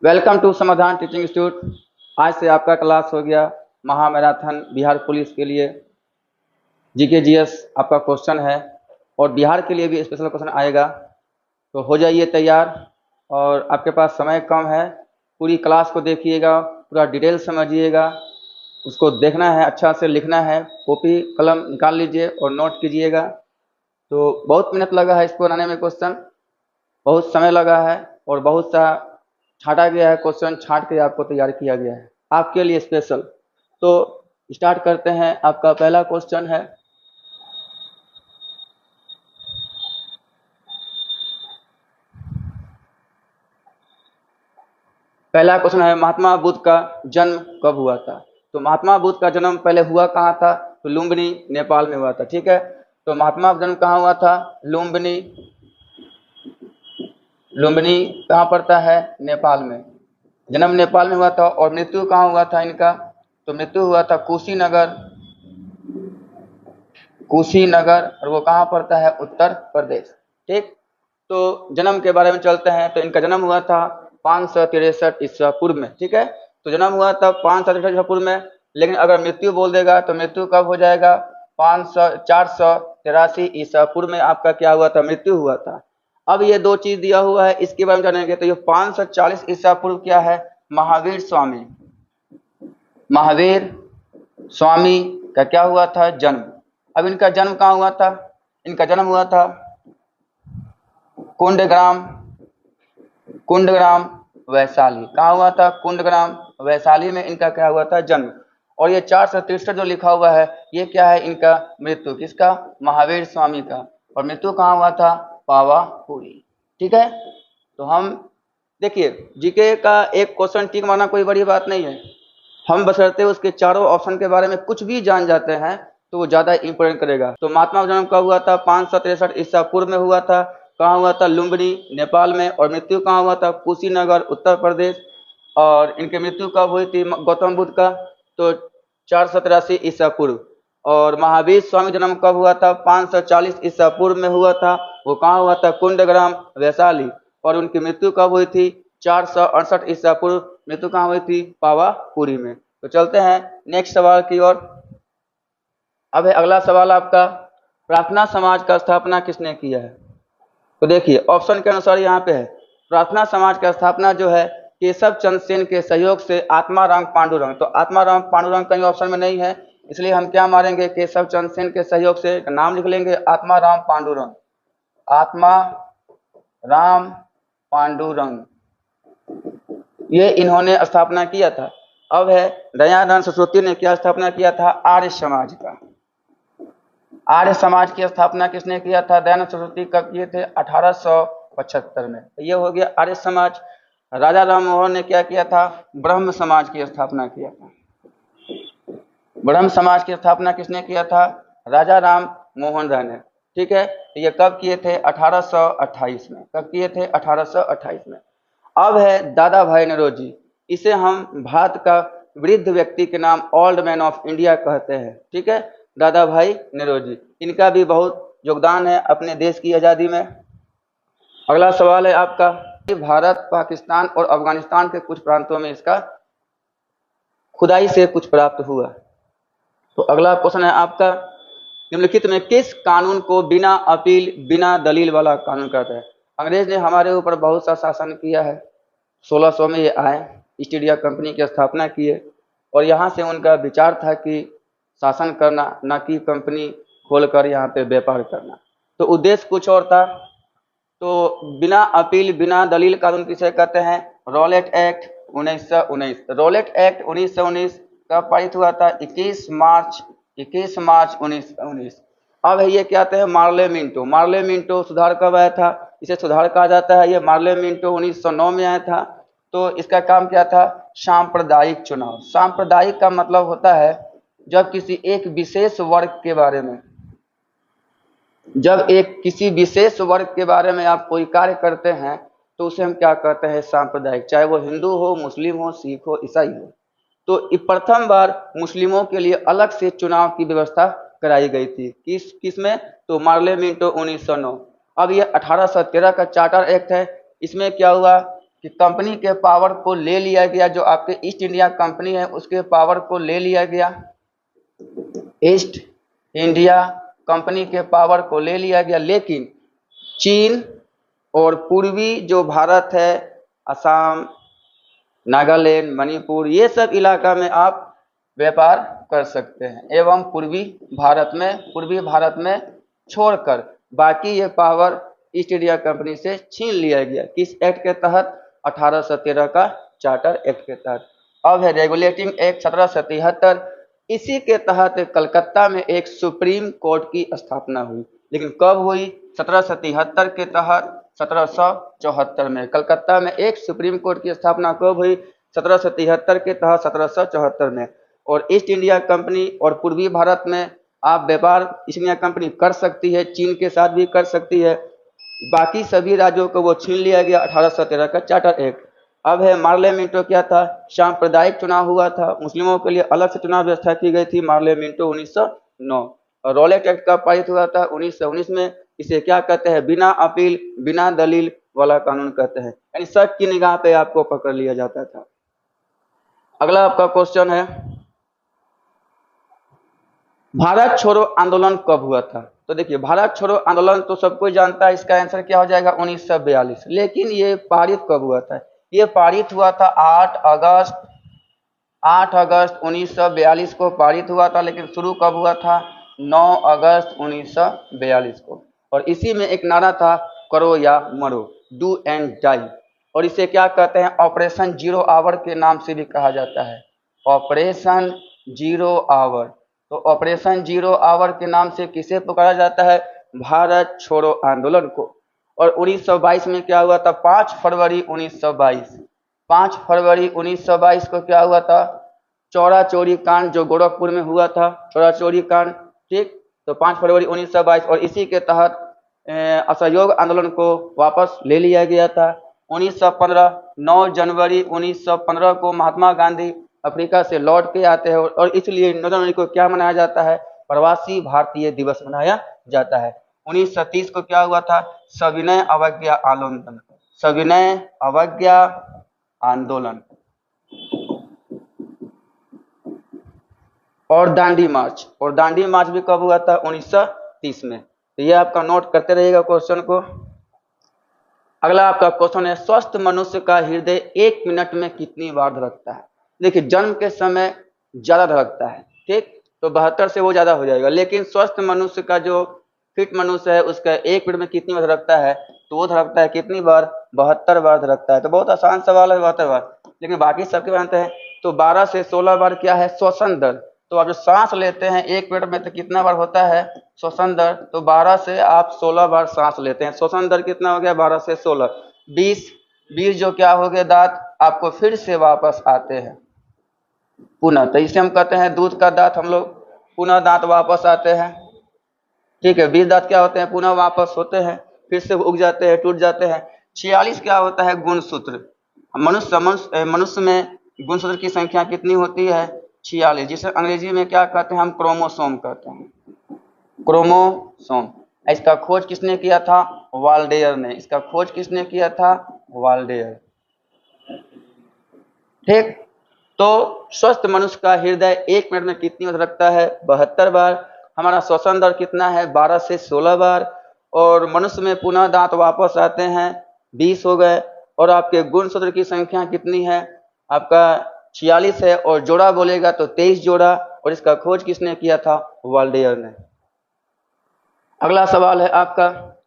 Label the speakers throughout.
Speaker 1: Welcome to समाधान teaching institute. आज से आपका क्लास हो गया महामैराथन बिहार पुलिस के लिए। जीके जीएस आपका क्वेश्चन है और बिहार के लिए भी स्पेशल क्वेश्चन आएगा, तो हो जाइए तैयार। और आपके पास समय कम है, पूरी क्लास को देखिएगा, पूरा डिटेल समझिएगा, उसको देखना है, अच्छा से लिखना है, कॉपी कलम निकाल लीजिए और नोट कीजिएगा। तो बहुत मेहनत लगा है इसको बनाने में, क्वेश्चन बहुत समय लगा है और बहुत सा छांटा गया है, क्वेश्चन छांट के आपको तैयार किया गया है आपके लिए स्पेशल। तो स्टार्ट करते हैं। आपका पहला क्वेश्चन है, महात्मा बुद्ध का जन्म कब हुआ था। तो महात्मा बुद्ध का जन्म पहले हुआ कहाँ था, तो लुम्बिनी नेपाल में हुआ था। ठीक है, तो महात्मा का जन्म कहाँ हुआ था, लुम्बिनी। लुम्बिनी कहाँ पड़ता है, नेपाल में। जन्म नेपाल में हुआ था। और मृत्यु कहाँ हुआ था इनका, तो मृत्यु हुआ था कुशीनगर। कुशीनगर, और वो कहाँ पड़ता है, उत्तर प्रदेश। ठीक, तो जन्म के बारे में चलते हैं। तो इनका जन्म हुआ था 563 ईसा पूर्व में। ठीक है, तो जन्म हुआ था 563 ईसा पूर्व में, लेकिन अगर मृत्यु बोल देगा तो मृत्यु कब हो जाएगा, 483 ईसा पूर्व में आपका क्या हुआ था, मृत्यु हुआ था। अब ये दो चीज दिया हुआ है, इसके बारे में जानेंगे। तो ये 540 ईसा पूर्व क्या है, महावीर स्वामी। महावीर स्वामी का क्या हुआ था, जन्म। अब इनका जन्म कहाँ हुआ था, इनका जन्म हुआ था कुंडग्राम। कुंडग्राम वैशाली, कहाँ हुआ था, कुंडग्राम वैशाली में इनका क्या हुआ था, जन्म। और ये 463 जो लिखा हुआ है, ये क्या है, इनका मृत्यु, किसका, महावीर स्वामी का। और मृत्यु कहाँ हुआ था, पावापुरी। ठीक है, तो हम देखिए जीके का एक क्वेश्चन टिक मारना कोई बड़ी बात नहीं है। हम बशर्ते उसके चारों ऑप्शन के बारे में कुछ भी जान जाते हैं तो वो ज्यादा इंपोर्टेंट करेगा। तो महात्मा का जन्म कब हुआ था, 563 ईसा पूर्व में हुआ था। कहाँ हुआ था, लुम्बिनी नेपाल में। और मृत्यु कहाँ हुआ था, कुशीनगर उत्तर प्रदेश। और इनकी मृत्यु कब हुई थी गौतम बुद्ध का, तो 487 ईसा पूर्व। और महावीर स्वामी जन्म कब हुआ था, 540 ईसा पूर्व में हुआ था। वो कहाँ हुआ था, कुंडग्राम वैशाली। और उनकी मृत्यु कब हुई थी, 468 ईसा पूर्व। मृत्यु कहाँ हुई थी, पावापुरी में। तो चलते हैं नेक्स्ट सवाल की ओर। अब है अगला सवाल आपका, प्रार्थना समाज का स्थापना किसने किया है। तो देखिए ऑप्शन के अनुसार यहाँ पे है, प्रार्थना समाज का स्थापना जो है केशव चंद्र सेन के सहयोग से आत्माराम पांडुरंग। तो आत्माराम पांडुरंग कहीं ऑप्शन में नहीं है, इसलिए हम क्या मारेंगे, केशव चंद्र सेन के सहयोग से, नाम लिख लेंगे आत्माराम पांडुरंग। आत्माराम पांडुरंग, ये इन्होंने स्थापना किया था। अब है दयानंद सरस्वती ने क्या स्थापना किया था, आर्य समाज का। आर्य समाज की स्थापना किसने किया था, दयानंद सरस्वती कब किए थे, 1875 में। ये हो गया आर्य समाज। राजा राम मोहन ने क्या किया था, ब्रह्म समाज की स्थापना किया था। ब्रह्म समाज की स्थापना किसने किया था, राजा राम मोहन राय ने। ठीक है, ये कब किए थे, 1828 में। कब किए थे, 1828 में। अब है दादा भाई नौरोजी, इसे हम भारत का वृद्ध व्यक्ति के नाम ओल्ड मैन ऑफ इंडिया कहते हैं। ठीक है, दादा भाई नौरोजी, इनका भी बहुत योगदान है अपने देश की आज़ादी में। अगला सवाल है आपका, भारत पाकिस्तान और अफगानिस्तान के कुछ प्रांतों में इसका खुदाई से कुछ प्राप्त हुआ। तो अगला क्वेश्चन है आपका, निम्नलिखित में किस कानून को बिना अपील बिना दलील वाला कानून कहते हैं। अंग्रेज ने हमारे ऊपर बहुत सा शासन किया है। 1600 में ये आए, ईस्ट इंडिया कंपनी की स्थापना किए, और यहाँ से उनका विचार था कि शासन करना, न कि कंपनी खोलकर यहाँ पे व्यापार करना। तो उद्देश्य कुछ और था। तो बिना अपील बिना दलील कानून किसे कहते हैं, रॉलेट एक्ट 1919। रॉलेट एक्ट 1919 कब पारित हुआ था, 21 मार्च 1919। अब है ये क्या थे, मार्ले मिंटो। मार्ले मिंटो सुधार कब आया था, इसे सुधार कहा जाता है। ये मार्ले मिंटो 1909 में आया था। तो इसका काम क्या था, सांप्रदायिक चुनाव। सांप्रदायिक का मतलब होता है जब किसी एक विशेष वर्ग के बारे में, जब एक किसी विशेष वर्ग के बारे में आप कोई कार्य करते हैं तो उसे हम क्या कहते हैं, सांप्रदायिक। चाहे वो हिंदू हो, मुस्लिम हो, सिख हो, ईसाई हो। तो प्रथम बार मुस्लिमों के लिए अलग से चुनाव की व्यवस्था कराई गई थी। किस में, तो मार्ले मिंटो 1909। अब ये 1813 का चार्टर एक्ट है। इसमें क्या हुआ, कि कंपनी के पावर को ले लिया गया, जो आपके ईस्ट इंडिया कंपनी है उसके पावर को ले लिया गया, ईस्ट इंडिया कंपनी के पावर को ले लिया गया, लेकिन चीन और पूर्वी जो भारत है, असम, नागालैंड, मणिपुर, ये सब इलाका में आप व्यापार कर सकते हैं, एवं पूर्वी भारत में छोड़कर बाकी ये पावर ईस्ट इंडिया कंपनी से छीन लिया गया। किस एक्ट के तहत? 1813 का चार्टर एक्ट के तहत। अब है रेगुलेटिंग एक्ट 1773। इसी के तहत कलकत्ता में एक सुप्रीम कोर्ट की स्थापना हुई, लेकिन कब हुई? 1773 के तहत 1774 में कलकत्ता में एक सुप्रीम कोर्ट की स्थापना कब हुई? 1773 के तहत 1774 में। और ईस्ट इंडिया कंपनी और पूर्वी भारत में आप व्यापार ईस्ट इंडिया कंपनी कर सकती है, चीन के साथ भी कर सकती है, बाकी सभी राज्यों को वो छीन लिया गया 1813 का चार्टर एक्ट। अब है मार्लेमेंटो क्या था? सांप्रदायिक चुनाव हुआ था, मुस्लिमों के लिए अलग से चुनाव व्यवस्था की गई थी, मार्लेमेंटो 1909। और रॉलेट एक्ट का पारित हुआ था 1919 में। इसे क्या कहते हैं? बिना अपील बिना दलील वाला कानून कहते हैं, यानी शक की निगाह पे आपको पकड़ लिया जाता था। अगला आपका क्वेश्चन है, भारत छोड़ो आंदोलन कब हुआ था? तो देखिए, भारत छोड़ो आंदोलन तो सब कोई जानता है, इसका आंसर क्या हो जाएगा? 1942। लेकिन ये पारित कब हुआ था? ये पारित हुआ था 8 अगस्त 1942 को पारित हुआ था, लेकिन शुरू कब हुआ था? 9 अगस्त 1942 को। और इसी में एक नारा था, करो या मरो, डू एंड डाई। और इसे क्या कहते हैं? ऑपरेशन जीरो आवर के नाम से भी कहा जाता है, ऑपरेशन जीरो आवर। तो ऑपरेशन जीरो आवर के नाम से किसे पुकारा जाता है? भारत छोड़ो आंदोलन को। और 1922 में क्या हुआ था? 5 फरवरी 1922 को क्या हुआ था? चौरा चोरी कांड, जो गोरखपुर में हुआ था, चौरा चोरी कांड, ठीक। तो 5 फरवरी 1922, और इसी के तहत असहयोग आंदोलन को वापस ले लिया गया था। 1915 9 जनवरी 1915 को महात्मा गांधी अफ्रीका से लौट के आते हैं, और इसलिए 9 जनवरी को क्या मनाया जाता है? प्रवासी भारतीय दिवस मनाया जाता है। 1930 को क्या हुआ था? सविनय अवज्ञा आंदोलन, सविनय अवज्ञा आंदोलन। और दांडी मार्च भी कब हुआ था? 1930 में। तो ये आपका नोट करते रहिएगा क्वेश्चन को। अगला आपका क्वेश्चन है, स्वस्थ मनुष्य का हृदय 1 मिनट में कितनी बार धड़कता है? देखिए, जन्म के समय ज्यादा धड़कता है, ठीक, तो 72 से वो ज्यादा हो जाएगा, लेकिन स्वस्थ मनुष्य का जो फिट मनुष्य है उसका 1 मिनट में कितनी बार धड़कता है? तो वो धड़कता है कितनी बार? 72 बार धड़कता है। तो बहुत आसान सवाल है, 72 बार, लेकिन बाकी सबके जानते हैं। तो 12 से 16 बार क्या है? श्वसन दर। तो आप जो सांस लेते हैं 1 मिनट में, तो कितना बार होता है श्वसन दर? तो 12 से आप 16 बार सांस लेते हैं। श्वसन दर कितना हो गया? 12 से 16, 20 जो क्या हो गए? दांत आपको फिर से वापस आते हैं पुनः। तो इसे हम कहते हैं दूध का दांत, हम लोग पुनः दांत वापस आते हैं, ठीक है। 20 दांत क्या होते हैं? पुनः वापस होते हैं, फिर से उग जाते हैं, टूट जाते हैं। 46 क्या होता है? गुणसूत्र। मनुष्य में गुणसूत्र की संख्या कितनी होती है? 46, जिसे अंग्रेजी में क्या कहते हैं? हम क्रोमोसोम कहते हैं, क्रोमोसोम। इसका खोज किसने किया था? वाल्डेयर ने। इसका खोज किसने किया था? वाल्डेयर, ठीक। तो स्वस्थ मनुष्य का हृदय 1 मिनट में कितनी बार धड़कता है? 72 बार। हमारा श्वसन दर कितना है? 12 से 16 बार। और मनुष्य में पुनः दांत वापस आते हैं, 20 हो गए। और आपके गुणसूत्र की संख्या कितनी है? आपका 46 है, और जोड़ा बोलेगा तो 23 जोड़ा। और इसका खोज किसने किया था? वाल्डेयर ने। अगला सवाल है आपका,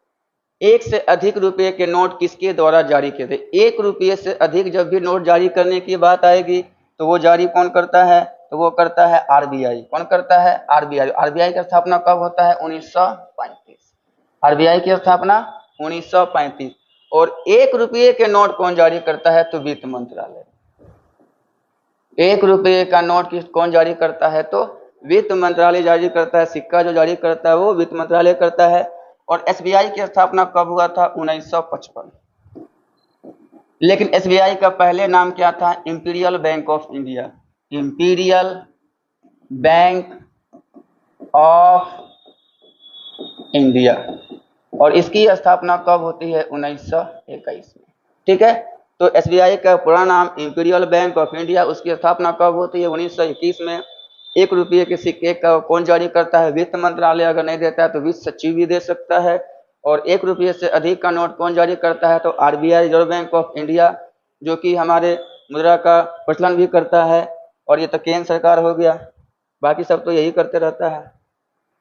Speaker 1: 1 से अधिक रुपये के नोट किसके द्वारा जारी किए थे? 1 रुपये से अधिक जब भी नोट जारी करने की बात आएगी तो वो जारी कौन करता है? तो वो करता है आरबीआई। कौन करता है? आरबीआई। आरबीआई की स्थापना कब होता है? 1935। आरबीआई की स्थापना 1935। और 1 रुपये के नोट कौन जारी करता है? तो वित्त मंत्रालय। 1 रुपये का नोट कौन जारी करता है? तो वित्त मंत्रालय जारी करता है। सिक्का जो जारी करता है वो वित्त मंत्रालय करता है। और एसबीआई की स्थापना कब हुआ था? 1955। लेकिन एसबीआई का पहले नाम क्या था? Imperial bank of India. Imperial bank of India. और इसकी स्थापना कब होती है? 1921 में, ठीक है। तो एसबीआई का पूरा नाम इंपीरियल बैंक ऑफ इंडिया। उसकी स्थापना कब होती है? 1921 में। 1 रुपये के सिक्के का कौन जारी करता है? वित्त मंत्रालय। अगर नहीं देता है तो वित्त सचिव भी दे सकता है। और 1 रुपये से अधिक का नोट कौन जारी करता है? तो RBI, reserve bank of India, जो कि हमारे मुद्रा का प्रचलन भी करता है। और ये तो केंद्र सरकार हो गया, बाकी सब तो यही करते रहता है।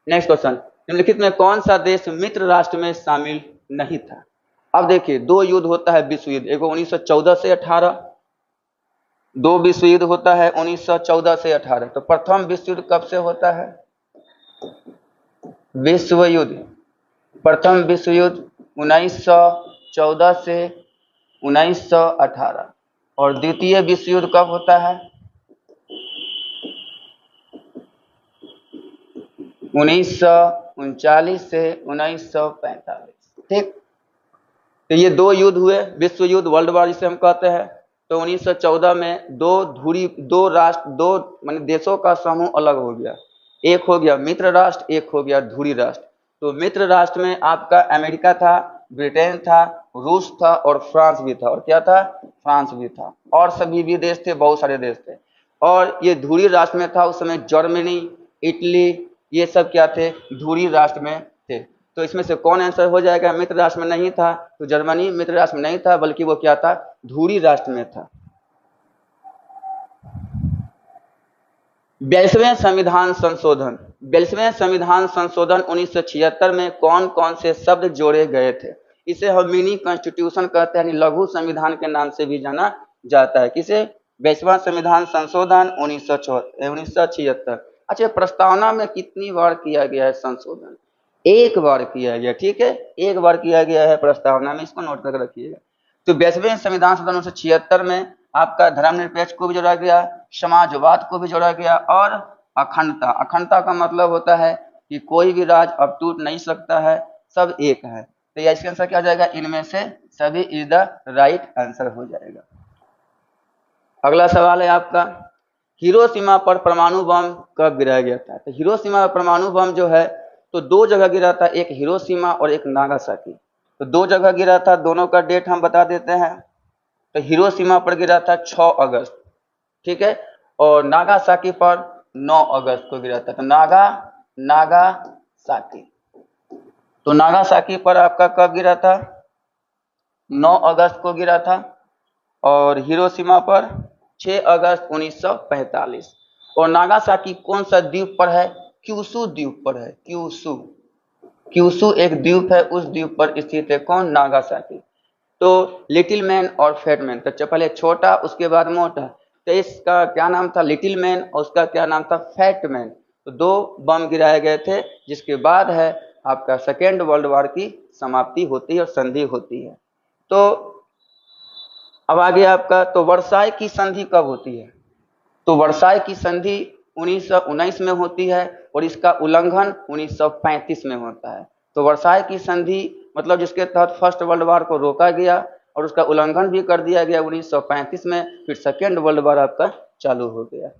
Speaker 1: नेक्स्ट क्वेश्चन, निम्नलिखित में कौन सा देश मित्र राष्ट्र में शामिल नहीं था? अब देखिए, 2 युद्ध होता है विश्व युद्ध, एक 1914 से 18, 2 विश्व युद्ध होता है 1914 से 18। तो प्रथम विश्व युद्ध कब से होता है? विश्व युद्ध, प्रथम विश्व युद्ध 1914 से 1918। और द्वितीय विश्व युद्ध कब होता है? 1939 से 1945। ठीक, तो ये 2 युद्ध हुए, विश्व युद्ध, वर्ल्ड वॉर जिसे हम कहते हैं। तो 1914 में दो राष्ट्र, दो माने देशों का समूह अलग हो गया। एक हो गया मित्र राष्ट्र, एक हो गया धुरी राष्ट्र। तो मित्र राष्ट्र में आपका अमेरिका था, ब्रिटेन था, रूस था और फ्रांस भी था। और क्या था? फ्रांस भी था। और सभी भी देश थे, बहुत सारे देश थे। और ये धुरी राष्ट्र में था उस समय जर्मनी, इटली, ये सब क्या थे? धुरी राष्ट्र में थे। तो इसमें से कौन आंसर हो जाएगा? मित्र राष्ट्र में नहीं था, तो जर्मनी मित्र राष्ट्र में नहीं था, बल्कि वो क्या था? धुरी राष्ट्र में था। 42वें संविधान संशोधन, 42वें संविधान संशोधन 1976 में कौन कौन से शब्द जोड़े गए थे? इसे हम मिनी कॉन्स्टिट्यूशन कहते हैं, लघु संविधान के नाम से भी जाना जाता है। किसे? 42वां संविधान संशोधन 1976। अच्छा, प्रस्तावना में कितनी बार किया गया है संशोधन? 1 बार किया गया। ठीक है, 1 बार किया गया है प्रस्तावना में, इसको नोट करके रखिएगा। तो 42वें संविधान संशोधन 1976 में आपका धर्मनिरपेक्ष को भी जोड़ा गया, समाजवाद को भी जोड़ा गया और अखंडता। अखंडता का मतलब होता है कि कोई भी राज्य अब टूट नहीं सकता है, सब एक है। तो यह इसका आंसर क्या हो जाएगा? इनमें से सभी इज द राइट आंसर हो जाएगा। अगला सवाल है आपका, हिरोशिमा पर परमाणु बम कब गिराया गया था? तो हिरोशिमा पर परमाणु बम जो है तो 2 जगह गिरा था, एक हिरोशिमा और एक नागासाकी। तो 2 जगह गिरा था, दोनों का डेट हम बता देते हैं। तो हिरोशिमा पर गिरा था 6 अगस्त, ठीक है, और नागासाकी पर 9 अगस्त को गिरा था। तो नागासाकी, तो नागासाकी पर आपका कब गिरा था? 9 अगस्त को गिरा था। और हिरोशिमा पर 6 अगस्त 1945। और नागासाकी कौन सा द्वीप पर है? क्यूशू द्वीप पर है। क्यूशू एक द्वीप है, उस द्वीप पर स्थित है कौन? नागासाकी। तो लिटिल मैन और फैट मैन, तो पहले छोटा उसके बाद मोटा। तो इसका क्या नाम था? लिटिल मैन, और उसका क्या नाम था? Fat man. तो 2 बम गिराए गए थे, जिसके बाद है आपका सेकेंड वर्ल्ड वॉर की समाप्ति होती है और संधि होती है। तो अब आगे आपका, तो वर्साई की संधि कब होती है? तो वर्साई की संधि 1919 में होती है और इसका उल्लंघन 1935 में होता है। तो वर्साई की संधि मतलब जिसके तहत फर्स्ट वर्ल्ड वॉर को रोका गया और उसका उल्लंघन भी कर दिया गया 1935 में, फिर सेकेंड वर्ल्ड वॉर आपका चालू हो गया।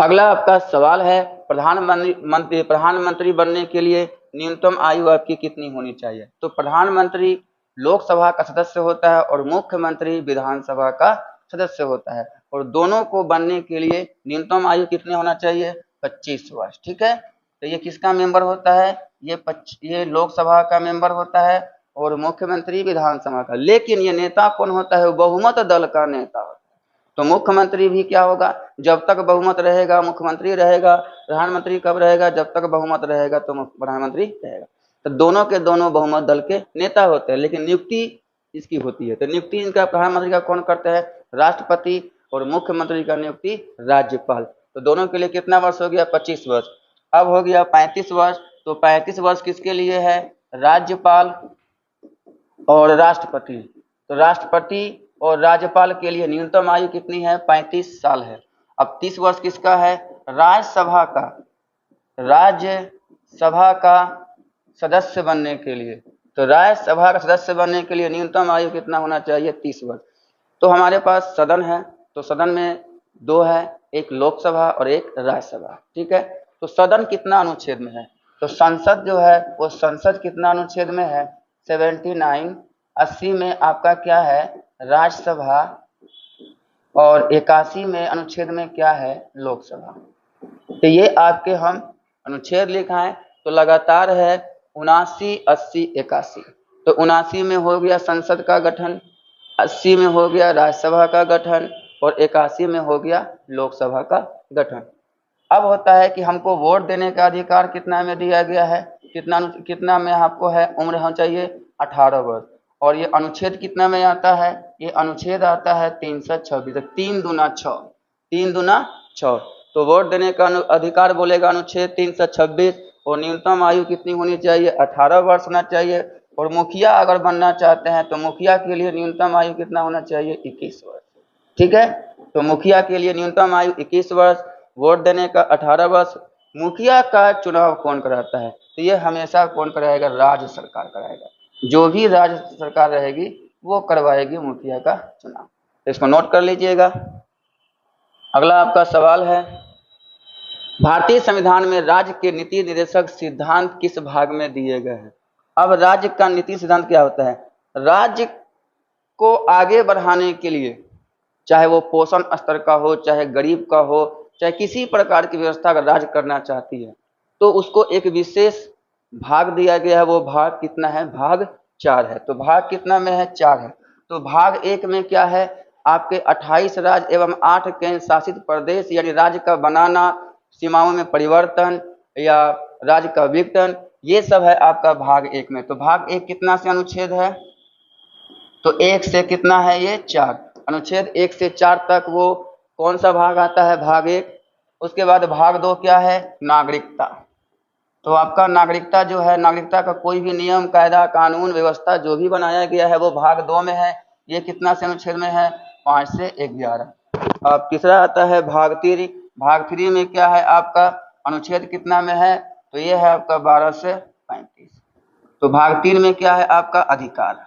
Speaker 1: अगला आपका सवाल है, प्रधानमंत्री बनने के लिए न्यूनतम आयु आपकी कितनी होनी चाहिए? तो प्रधानमंत्री लोकसभा का सदस्य होता है और मुख्यमंत्री विधानसभा का सदस्य होता है। और दोनों को बनने के लिए न्यूनतम आयु कितनी होना चाहिए? 25 वर्ष। ठीक है, तो ये किसका मेंबर होता है? ये लोकसभा का मेंबर होता है और मुख्यमंत्री विधानसभा का। लेकिन ये नेता कौन होता है? बहुमत दल का नेता होता है। तो मुख्यमंत्री भी क्या होगा? जब तक बहुमत रहेगा मुख्यमंत्री रहेगा। प्रधानमंत्री कब रहेगा? जब तक बहुमत रहेगा तो प्रधानमंत्री रहेगा। तो दोनों के दोनों बहुमत दल के नेता होते हैं, लेकिन नियुक्ति इसकी होती है। तो नियुक्ति इनका प्रधानमंत्री का कौन करते हैं? राष्ट्रपति। और मुख्यमंत्री का नियुक्ति राज्यपाल। तो दोनों के लिए कितना वर्ष हो गया? 25 वर्ष। अब हो गया 35 वर्ष। तो 35 वर्ष किसके लिए है? राज्यपाल और राष्ट्रपति। तो राष्ट्रपति और राज्यपाल के लिए न्यूनतम आयु कितनी है? 35 साल है। अब 30 वर्ष किसका है? राज्यसभा का सदस्य बनने के लिए। तो राज्यसभा का सदस्य बनने के लिए न्यूनतम आयु कितना होना चाहिए? 30 वर्ष। तो हमारे पास सदन है, तो सदन में 2 है, एक लोकसभा और एक राज्यसभा। ठीक है, तो सदन कितना अनुच्छेद में है? तो संसद जो है वो संसद कितना अनुच्छेद में है? 79 80 में आपका क्या है, राज्यसभा, और 81 में अनुच्छेद में क्या है, लोकसभा। तो ये आपके हम अनुच्छेद लिखाएं तो लगातार है 79, 80, 81। तो 79 में हो गया संसद का गठन, 80 में हो गया राज्यसभा का गठन, और 81 में हो गया लोकसभा का गठन। अब होता है कि हमको वोट देने का अधिकार कितना में दिया गया है, कितना में आपको है, उम्र होना चाहिए 18 वर्ष। और ये अनुच्छेद कितना में आता है, ये अनुच्छेद आता है 326, 3 दूना 6, 3 दूना 6। तो वोट देने का अधिकार बोलेगा अनुच्छेद 326, और न्यूनतम आयु कितनी होनी चाहिए, 18 वर्ष होना चाहिए। और मुखिया अगर बनना चाहते हैं तो मुखिया के लिए न्यूनतम आयु कितना होना चाहिए, 21 वर्ष। ठीक है, तो मुखिया के लिए न्यूनतम आयु 21 वर्ष, वोट देने का 18 वर्ष। मुखिया का चुनाव कौन कराता है, तो ये हमेशा कौन कराएगा, राज्य सरकार कराएगा। जो भी राज्य सरकार रहेगी वो करवाएगी मुखिया का चुनाव। इसको नोट कर लीजिएगा। अगला आपका सवाल है, भारतीय संविधान में राज्य के नीति निर्देशक सिद्धांत किस भाग में दिए गए हैं। अब राज्य का नीति सिद्धांत क्या होता है, राज्य को आगे बढ़ाने के लिए, चाहे वो पोषण स्तर का हो, चाहे गरीब का हो, चाहे किसी प्रकार की व्यवस्था अगर राज्य करना चाहती है तो उसको एक विशेष भाग दिया गया है। वो भाग कितना है, भाग 4 है। तो भाग कितना में है, 4 है। तो भाग 1 में क्या है, आपके 28 राज्य एवं 8 केंद्र शासित प्रदेश यानी राज्य का बनाना, सीमाओं में परिवर्तन या राज्य का विघटन, ये सब है आपका भाग 1 में। तो भाग 1 कितना से अनुच्छेद है, तो 1 से कितना है, ये 4। अनुच्छेद 1 से 4 तक वो कौन सा भाग आता है, भाग 1। उसके बाद भाग 2 क्या है, नागरिकता। तो आपका नागरिकता जो है, नागरिकता का कोई भी नियम, कायदा, कानून, व्यवस्था जो भी बनाया गया है वो भाग 2 में है। ये कितना से अनुच्छेद में है, 5 से 11। अब तीसरा आता है भाग 3। भाग 3 में क्या है आपका, अनुच्छेद कितना में है, तो ये है आपका 12 से 35। तो भाग 3 में क्या है आपका, अधिकार,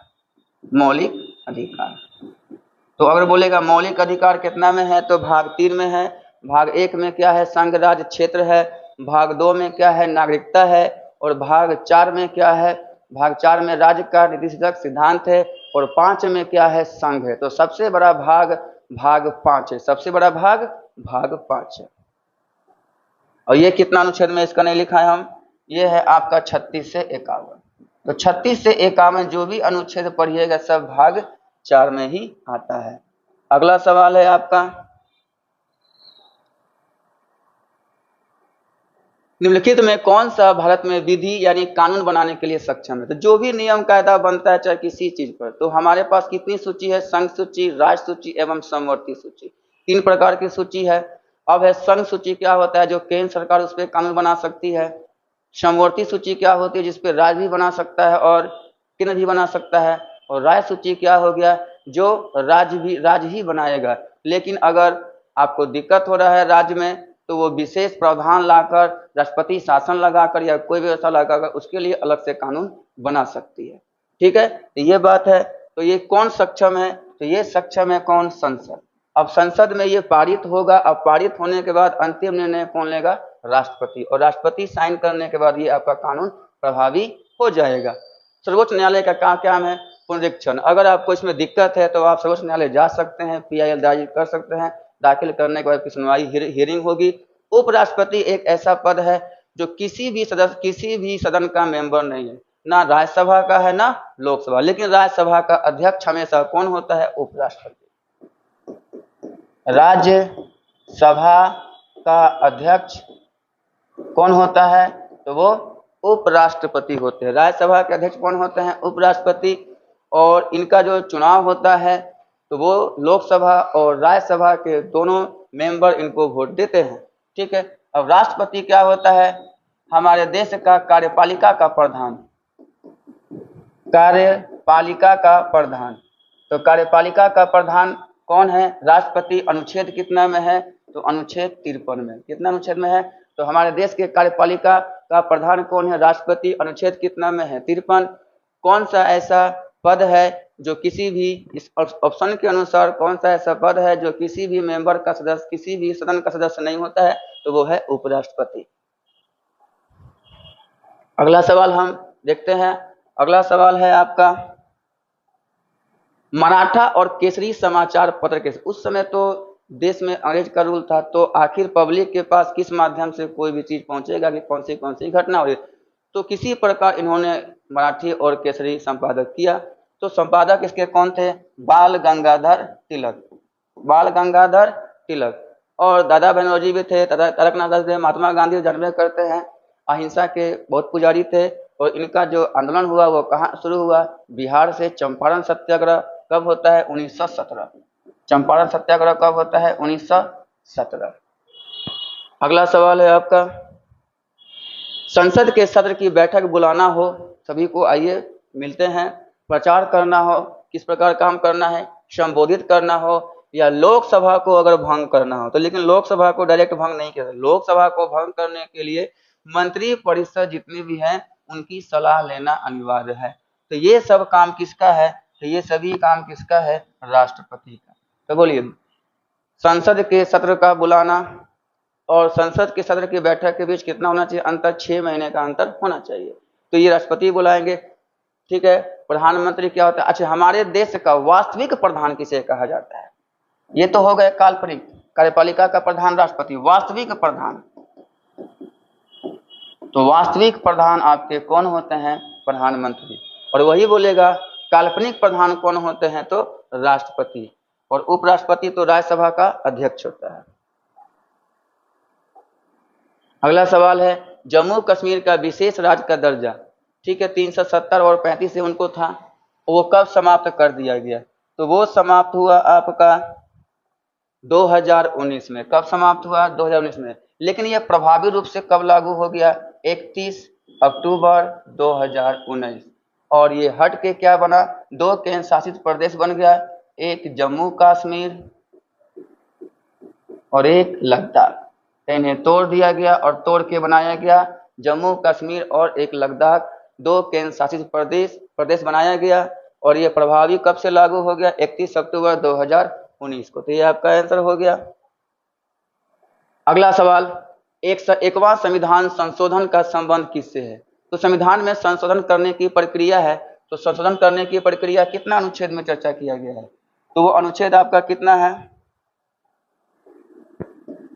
Speaker 1: मौलिक अधिकार। तो अगर बोलेगा मौलिक अधिकार कितना में है, तो भाग 3 में है। भाग 1 में क्या है, संघ राज्य क्षेत्र है। भाग 2 में क्या है, नागरिकता है। और भाग 4 में क्या है, भाग 4 में राज्य का नीतिनिर्देशक सिद्धांत है। और 5 में क्या है, संघ है। तो सबसे बड़ा भाग भाग 5 है, सबसे बड़ा भाग भाग 5 है। और ये कितना अनुच्छेद में इसका नहीं लिखा है हम, ये है आपका 36 से 51। तो 36 से 51 जो भी अनुच्छेद पढ़िएगा सब भाग 4 में ही आता है। अगला सवाल है आपका, निम्नलिखित में कौन सा भारत में विधि यानी कानून बनाने के लिए सक्षम है। तो जो भी नियम कायदा बनता है चाहे किसी चीज पर, तो हमारे पास कितनी सूची है, संघ सूची, राज्य सूची एवं समवर्ती सूची, 3 प्रकार की सूची है। अब है संघ सूची, क्या होता है, जो केंद्र सरकार उस पर कानून बना सकती है। समवर्ती सूची क्या होती है, जिसपे राज्य भी बना सकता है और केंद्र भी बना सकता है। और राज्य सूची क्या हो गया, जो राज्य ही बनाएगा। लेकिन अगर आपको दिक्कत हो रहा है राज्य में, तो वो विशेष प्रावधान लाकर, राष्ट्रपति शासन लगाकर या कोई व्यवस्था लगाकर उसके लिए अलग से कानून बना सकती है। ठीक है, तो ये बात है। तो ये कौन सक्षम है, तो ये सक्षम है कौन, संसद। अब संसद में ये पारित होगा। अब पारित होने के बाद अंतिम निर्णय कौन लेगा, राष्ट्रपति। और राष्ट्रपति साइन करने के बाद ये आपका कानून प्रभावी हो जाएगा। सर्वोच्च न्यायालय का क्या काम है, पुनरीक्षण। अगर आपको इसमें दिक्कत है तो आप सर्वोच्च न्यायालय जा सकते हैं, PIL दाखिल कर सकते हैं। दाखिल करने के बाद की सुनवाई, हियरिंग होगी। उपराष्ट्रपति एक ऐसा पद है जो किसी भी सदन का मेंबर नहीं है, ना राज्यसभा का है ना लोकसभा। लेकिन राज्यसभा का अध्यक्ष हमेशा कौन होता है, उपराष्ट्रपति। राज्यसभा का अध्यक्ष कौन होता है, तो वो उपराष्ट्रपति होते हैं। राज्यसभा के अध्यक्ष कौन होते हैं, उपराष्ट्रपति। और इनका जो चुनाव होता है तो वो लोकसभा और राज्यसभा के दोनों मेंबर इनको वोट देते हैं। ठीक है, अब राष्ट्रपति क्या होता है, हमारे देश का कार्यपालिका का प्रधान, कार्यपालिका का प्रधान। तो कार्यपालिका का प्रधान कौन है, राष्ट्रपति। अनुच्छेद कितना में है, तो अनुच्छेद 53 में। कितना अनुच्छेद में है, तो हमारे देश के कार्यपालिका का प्रधान कौन है, राष्ट्रपति। अनुच्छेद कितना में है, 53। कौन सा ऐसा पद है जो किसी भी, इस ऑप्शन के अनुसार कौन सा ऐसा पद है जो किसी भी मेंबर का सदस्य, किसी भी सदन का सदस्य नहीं होता है, तो वो है उपराष्ट्रपति। अगला सवाल हम देखते हैं। अगला सवाल है आपका, मराठा और केसरी समाचार पत्र के, उस समय तो देश में अंग्रेज का रूल था, तो आखिर पब्लिक के पास किस माध्यम से कोई भी चीज पहुंचेगा कि कौन सी घटना हो रही, तो किसी प्रकार इन्होंने मराठी और केसरी संपादक किया। तो संपादक इसके कौन थे? बाल गंगाधर तिलक, बाल गंगाधर तिलक। और दादा बनर्जी भी थे, तारकनाथ थे, महात्मा गांधी जानबे करते हैं अहिंसा के बहुत पुजारी थे। और इनका जो आंदोलन हुआ वो कहाँ शुरू हुआ? बिहार से। चंपारण सत्याग्रह कब होता है? 1917। चंपारण सत्याग्रह कब होता है? 1917। अगला सवाल है आपका, संसद के सत्र की बैठक बुलाना हो सभी को, आइए मिलते हैं, प्रचार करना हो, किस प्रकार काम करना है, संबोधित करना हो, या लोकसभा को अगर भंग करना हो तो, लेकिन लोकसभा को डायरेक्ट भंग नहीं किया, लोकसभा को भंग करने के लिए मंत्री परिषद जितने भी हैं उनकी सलाह लेना अनिवार्य है। तो ये सब काम किसका है? तो ये सभी काम किसका है? राष्ट्रपति का। तो बोलिए, संसद के सत्र का बुलाना और संसद के सत्र की बैठक के बीच कितना होना चाहिए अंतर? 6 महीने का अंतर होना चाहिए। तो ये राष्ट्रपति बुलाएंगे, ठीक है। प्रधानमंत्री क्या होता है? अच्छा, हमारे देश का वास्तविक प्रधान किसे कहा जाता है? ये तो हो गए काल्पनिक, कार्यपालिका का प्रधान राष्ट्रपति। वास्तविक प्रधान, तो वास्तविक प्रधान आपके कौन होते हैं? प्रधानमंत्री। और वही बोलेगा काल्पनिक प्रधान कौन होते हैं? तो राष्ट्रपति। और उपराष्ट्रपति तो राज्यसभा का अध्यक्ष होता है। अगला सवाल है, जम्मू कश्मीर का विशेष राज्य का दर्जा, ठीक है, 370 और 35 से उनको था, वो कब समाप्त कर दिया गया? तो वो समाप्त हुआ आपका 2019 में। कब समाप्त हुआ? 2019 में। लेकिन यह प्रभावी रूप से कब लागू हो गया? 31 अक्टूबर 2019। और ये हट के क्या बना? 2 केंद्र शासित प्रदेश बन गया, एक जम्मू कश्मीर और एक लद्दाख। इन्हें तोड़ दिया गया और तोड़ के बनाया गया जम्मू कश्मीर और एक लद्दाख, 2 केंद्र शासित प्रदेश बनाया गया। और ये प्रभावी कब से लागू हो गया? 31 अक्टूबर 2019 को। तो ये आपका आंसर हो गया। अगला सवाल, 101वां संविधान संशोधन का संबंध किससे है? तो संविधान में संशोधन करने की प्रक्रिया है, तो संशोधन करने की प्रक्रिया कितना अनुच्छेद में चर्चा किया गया है? तो वो अनुच्छेद आपका कितना है?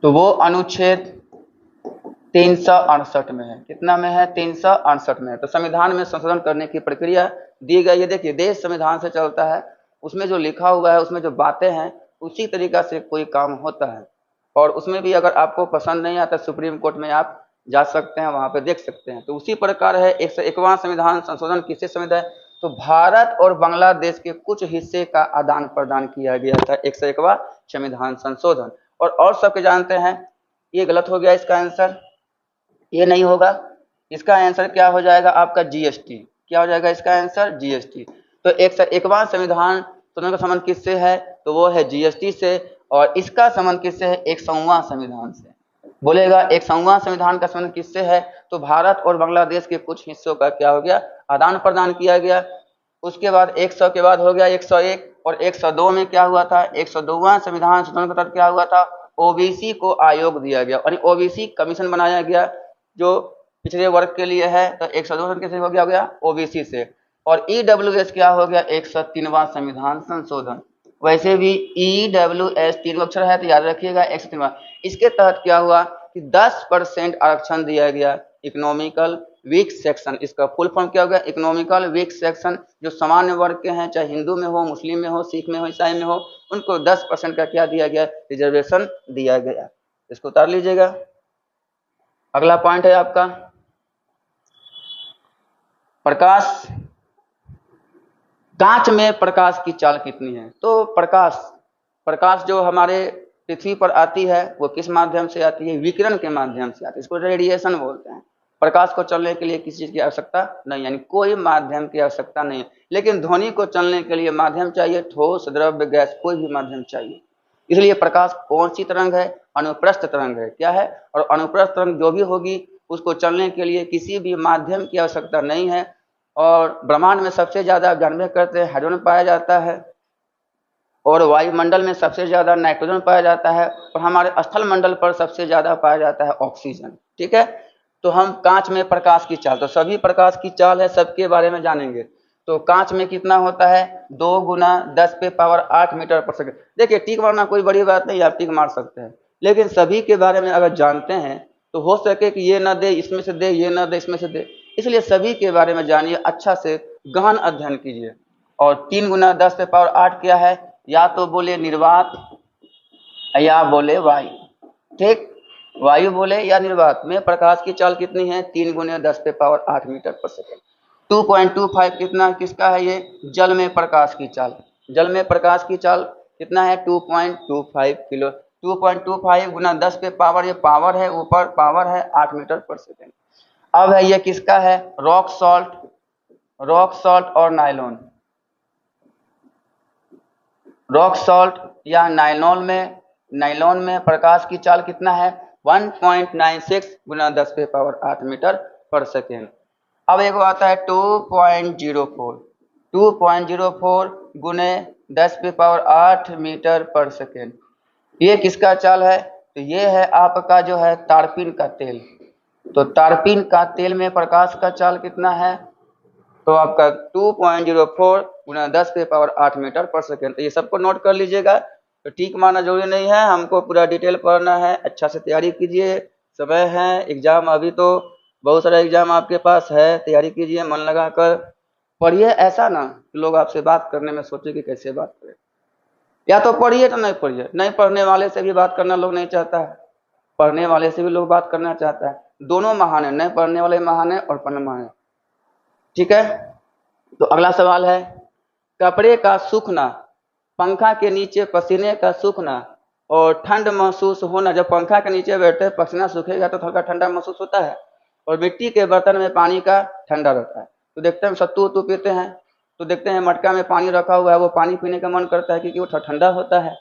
Speaker 1: तो वो अनुच्छेद 368 में है। कितना में है? 368 में है। तो संविधान में संशोधन करने की प्रक्रिया दी गई है। देखिए, देश संविधान से चलता है, उसमें जो लिखा हुआ है, उसमें जो बातें हैं, उसी तरीका से कोई काम होता है। और उसमें भी अगर आपको पसंद नहीं आता, सुप्रीम कोर्ट में आप जा सकते हैं, वहां पे देख सकते हैं। तो उसी प्रकार है 101वां संविधान संशोधन किससे संबंधित है? तो भारत और बांग्लादेश के कुछ हिस्से का आदान प्रदान किया गया था 101वां संविधान संशोधन। और सबके जानते हैं, ये गलत हो गया इसका आंसर, ये नहीं होगा। इसका आंसर क्या हो जाएगा आपका? जीएसटी। क्या हो जाएगा इसका आंसर? जीएसटी। तो 101वां संविधान संशोधन का संबंध किससे है? तो वो है जीएसटी से। और इसका संबंध किससे है? 100वां संविधान से। बोलेगा 100वां संविधान का संबंध किससे है? तो भारत और बांग्लादेश के कुछ हिस्सों का क्या हो गया? आदान प्रदान किया गया। उसके बाद 100 के बाद हो गया 101 और 102 में क्या हुआ था? 102वां संविधान संशोधन का तहत क्या हुआ था? ओबीसी को आयोग दिया गया और ओबीसी कमीशन बनाया गया जो पिछड़े वर्ग के लिए है। तो 102 किससे हो गया? ओबीसी से। और ईडब्ल्यूएस क्या हो गया? 103वां संविधान संशोधन। वैसे भी ईडब्ल्यूएस 3 अक्षर है, तो याद रखिएगा 103वां। इसके तहत क्या हुआ कि 10% आरक्षण दिया गया इकोनॉमिकल वीक सेक्शन। इसका फुल फॉर्म क्या हो गया? Economical weak section. जो सामान्य वर्ग के हैं, चाहे हिंदू में हो, मुस्लिम में हो, सिख में हो, ईसाई में हो, उनको 10% का क्या दिया गया? रिजर्वेशन दिया गया। इसको उतार लीजिएगा। अगला पॉइंट है आपका, प्रकाश, कांच में प्रकाश की चाल कितनी है? तो प्रकाश जो हमारे पृथ्वी पर आती है वो किस माध्यम से आती है? विकिरण के माध्यम से आती है। इसको रेडिएशन बोलते हैं। प्रकाश को चलने के लिए किसी चीज की आवश्यकता नहीं, यानी कोई माध्यम की आवश्यकता नहीं है। लेकिन ध्वनि को चलने के लिए माध्यम चाहिए, ठोस, द्रव्य, गैस, कोई भी माध्यम चाहिए। इसलिए प्रकाश कौन सी तरंग है? अनुप्रस्थ तरंग है। क्या है? और अनुप्रस्थ तरंग जो भी होगी उसको चलने के लिए किसी भी माध्यम की आवश्यकता नहीं है। और ब्रह्मांड में सबसे ज्यादा जानबे करते हैं हाइड्रोजन पाया जाता है, और वायुमंडल में सबसे ज्यादा नाइट्रोजन पाया जाता है, और हमारे स्थल मंडल पर सबसे ज्यादा पाया जाता है ऑक्सीजन। ठीक है। तो हम कांच में प्रकाश की चाल, तो सभी प्रकाश की चाल है, सबके बारे में जानेंगे। तो कांच में कितना होता है 2 गुना 10⁻8 मीटर पर सेकंड। देखिए टिक मारना कोई बड़ी बात नहीं, आप टिक मार सकते हैं, लेकिन सभी के बारे में अगर जानते हैं तो हो सके कि ये ना दे इसमें से दे, ये ना दे इसमें से दे, इसलिए सभी के बारे में जानिए, अच्छा से गहन अध्ययन कीजिए। और 3 गुना 10⁸ क्या है, या तो बोले निर्वात या बोले वायु, ठीक, वायु बोले या निर्वात में प्रकाश की चाल कितनी है 3 गुने 10⁸ मीटर पर सेकंड। 2.25 कितना किसका है, ये जल में प्रकाश की चाल, जल में प्रकाश की चाल कितना है 2.25 किलो, 2.25 गुना 10 पे पावर, ये पावर है, ऊपर पावर है 8 मीटर पर सेकंड। अब है ये किसका है, रॉक सॉल्ट, रॉक सॉल्ट और नायलॉन, रॉक सॉल्ट या नायलॉन में प्रकाश की चाल कितना है 1.96 गुना 10⁸ मीटर पर सेकेंड। अब एक आता है 2.04 गुने 10⁸ मीटर पर सेकेंड। ये किसका चाल है, तो ये है आपका जो है तारपीन का तेल। तो तारपीन का तेल में प्रकाश का चाल कितना है, तो आपका 2.04 गुना 10⁸ मीटर पर सेकेंड। तो ये सबको नोट कर लीजिएगा, तो ठीक माना जरूरी नहीं है, हमको पूरा डिटेल पढ़ना है, अच्छा से तैयारी कीजिए, समय है, एग्जाम अभी तो बहुत सारा एग्जाम आपके पास है, तैयारी कीजिए, मन लगा कर पढ़िए, ऐसा ना लोग आपसे बात करने में सोचे कि कैसे बात करें, या तो पढ़िए तो नहीं पढ़िए, नहीं पढ़ने वाले से भी बात करना लोग नहीं चाहता है, पढ़ने वाले से भी लोग बात करना चाहता है, दोनों महान है, नहीं पढ़ने वाले महान है और पढ़ने महान है, ठीक है। तो अगला सवाल है, कपड़े का सूखना, पंखा के नीचे पसीने का सूखना और ठंड महसूस होना, जब पंखा के नीचे बैठे पसीना सूखेगा तो हल्का ठंडा महसूस होता है, और मिट्टी के बर्तन में पानी का ठंडा रहता है। तो देखते हैं सत्तू उत्तू पीते हैं तो देखते हैं मटका में पानी रखा हुआ है, वो पानी पीने का मन करता है क्योंकि वो ठंडा होता है,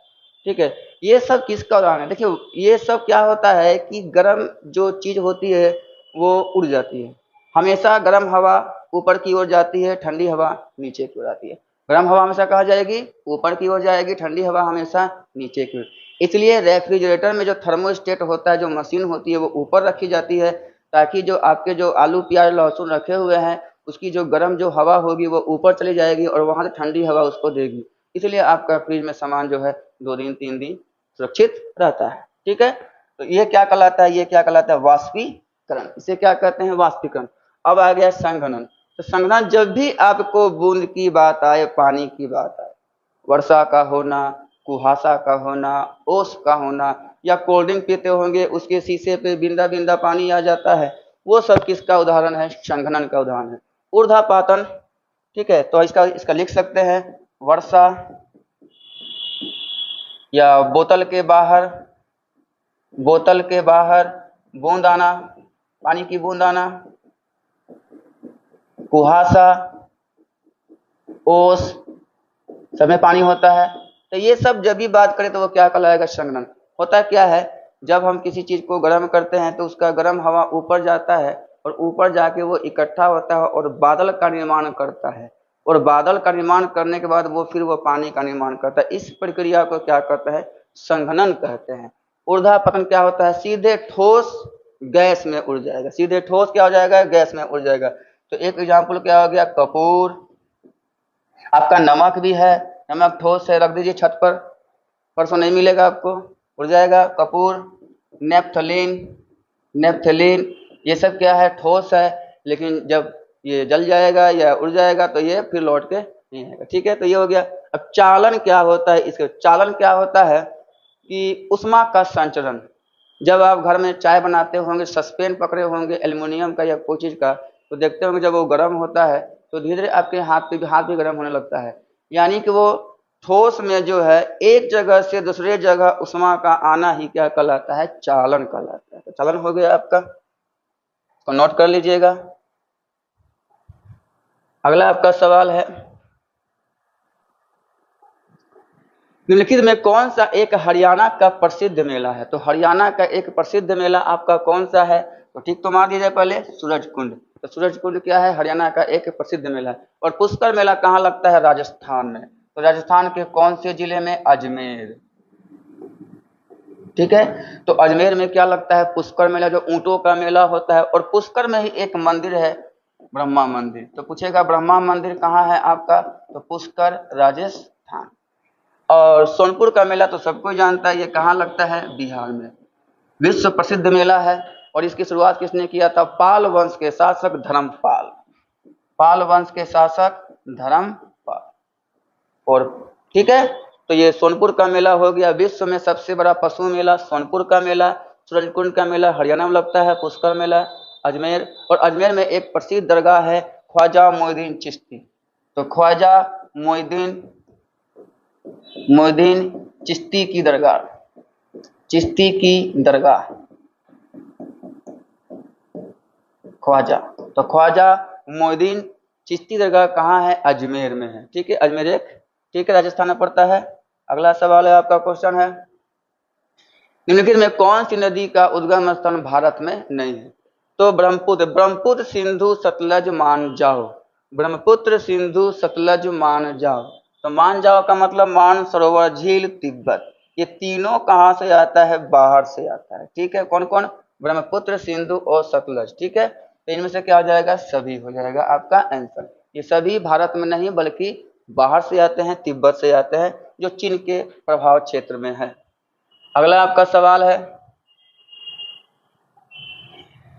Speaker 1: ठीक है। ये सब किसका उदाहरण है, देखिए ये सब क्या होता है कि गर्म जो चीज होती है वो उड़ जाती है, हमेशा गर्म हवा ऊपर की ओर जाती है, ठंडी हवा नीचे की ओर आती है, गर्म हवा हमेशा कहाँ जाएगी, ऊपर की ओर जाएगी, ठंडी हवा हमेशा नीचे की ओर। इसलिए रेफ्रिजरेटर में जो थर्मोस्टेट होता है, जो मशीन होती है वो ऊपर रखी जाती है, ताकि जो आपके जो आलू प्याज लहसुन रखे हुए हैं उसकी जो गर्म जो हवा होगी वो ऊपर चली जाएगी और वहां से ठंडी हवा उसको देगी, इसलिए आपका फ्रिज में सामान जो है 2 दिन 3 दिन सुरक्षित रहता है, ठीक है। तो ये क्या कहलाता है, ये क्या कहलाता है वाष्पीकरण, इसे क्या कहते हैं वाष्पीकरण। अब आ गया संघनन। तो संघनन जब भी आपको बूंद की बात आए, पानी की बात आए, वर्षा का होना, कुहासा का होना, ओस का होना, या कोल्ड ड्रिंक पीते होंगे उसके शीशे पे बिंदा बिंदा पानी आ जाता है, वो सब किसका उदाहरण है, संघनन का उदाहरण है। ऊर्ध्वापातन, ठीक है, तो इसका लिख सकते हैं वर्षा या बोतल के बाहर बूंद आना, पानी की बूंद आना, कुहासा, ओस, सब में पानी होता है। तो ये सब जब भी बात करें तो वो क्या कहलाएगा, संघनन। होता क्या है, जब हम किसी चीज को गर्म करते हैं तो उसका गर्म हवा ऊपर जाता है और ऊपर जाके वो इकट्ठा होता है और बादल का निर्माण करता है, और बादल का निर्माण करने के बाद वो फिर वो पानी का निर्माण करता है। इस प्रक्रिया को क्या कहते हैं, संघनन कहते हैं। ऊर्ध्वापतन क्या होता है, सीधे ठोस गैस में उड़ जाएगा, सीधे ठोस क्या हो जाएगा, गैस में उड़ जाएगा। तो एक एग्जाम्पल क्या हो गया, कपूर, आपका नमक भी है, नमक ठोस है, रख दीजिए छत पर, परसों नहीं मिलेगा आपको, उड़ जाएगा। कपूर, नेपथलीन, ये सब क्या है, ठोस है, लेकिन जब ये जल जाएगा या उड़ जाएगा तो ये फिर लौट के नहीं आएगा, ठीक है। तो ये हो गया। अब चालन क्या होता है, इसके चालन क्या होता है कि उष्मा का संचरण। जब आप घर में चाय बनाते होंगे, सस्पेन पकड़े होंगे एल्युमिनियम का या कोई चीज का, तो देखते होंगे जब वो गर्म होता है तो धीरे धीरे आपके हाथ भी गर्म होने लगता है, यानी कि वो ठोस में जो है एक जगह से दूसरे जगह उष्मा का आना ही क्या कहलाता है, चालन कहलाता है। तो चालन हो गया आपका, तो नोट कर लीजिएगा। अगला आपका सवाल है, निम्नलिखित में कौन सा एक हरियाणा का प्रसिद्ध मेला है। तो हरियाणा का एक प्रसिद्ध मेला आपका कौन सा है, तो ठीक तो मार दीजिए पहले, सूरज कुंड। तो सूरज कुंड क्या है, हरियाणा का एक प्रसिद्ध मेला है। और पुष्कर मेला कहाँ लगता है, राजस्थान में। तो राजस्थान के कौन से जिले में, अजमेर, ठीक है। तो अजमेर में क्या लगता है, पुष्कर मेला, जो ऊंटों का मेला होता है। और पुष्कर में ही एक मंदिर है ब्रह्मा मंदिर। तो पूछेगा ब्रह्मा मंदिर कहाँ है आपका, तो पुष्कर राजस्थान। और सोनपुर का मेला तो सबको जानता है, ये कहाँ लगता है, बिहार में। विश्व प्रसिद्ध मेला है और इसकी शुरुआत किसने किया था, पाल वंश के शासक धर्मपाल। पाल वंश के शासक धर्मपाल। और ठीक है, तो ये सोनपुर का मेला हो गया। विश्व में सबसे बड़ा पशु मेला सोनपुर का मेला। सूरजकुंड का मेला हरियाणा में लगता है, पुष्कर मेला अजमेर। और अजमेर में एक प्रसिद्ध दरगाह है ख्वाजा मोइनुद्दीन चिश्ती। तो ख्वाजा मोइनुद्दीन चिश्ती की दरगाह, चिश्ती की दरगाह ख्वाजा। तो ख्वाजा मोइनुद्दीन चिश्ती दरगाह कहाँ है, अजमेर में है। ठीक है, अजमेर एक, ठीक है, राजस्थान में पड़ता है। अगला सवाल है आपका, क्वेश्चन है निम्नलिखित में कौन सी नदी का उद्गम स्थल भारत में नहीं है, तो ब्रह्मपुत्र। ब्रह्मपुत्र सिंधु सतलज मान जाओ, ब्रह्मपुत्र सिंधु सतलज मान जाओ। तो मान जाओ का मतलब मान सरोवर, झील, तिब्बत। ये तीनों कहाँ से आता है, बाहर से आता है। ठीक है, कौन कौन, ब्रह्मपुत्र, सिंधु और सतलज। ठीक है, तो इनमें से क्या हो जाएगा, सभी हो जाएगा आपका आंसर। ये सभी भारत में नहीं बल्कि बाहर से आते हैं, तिब्बत से आते हैं, जो चीन के प्रभाव क्षेत्र में है। अगला आपका सवाल है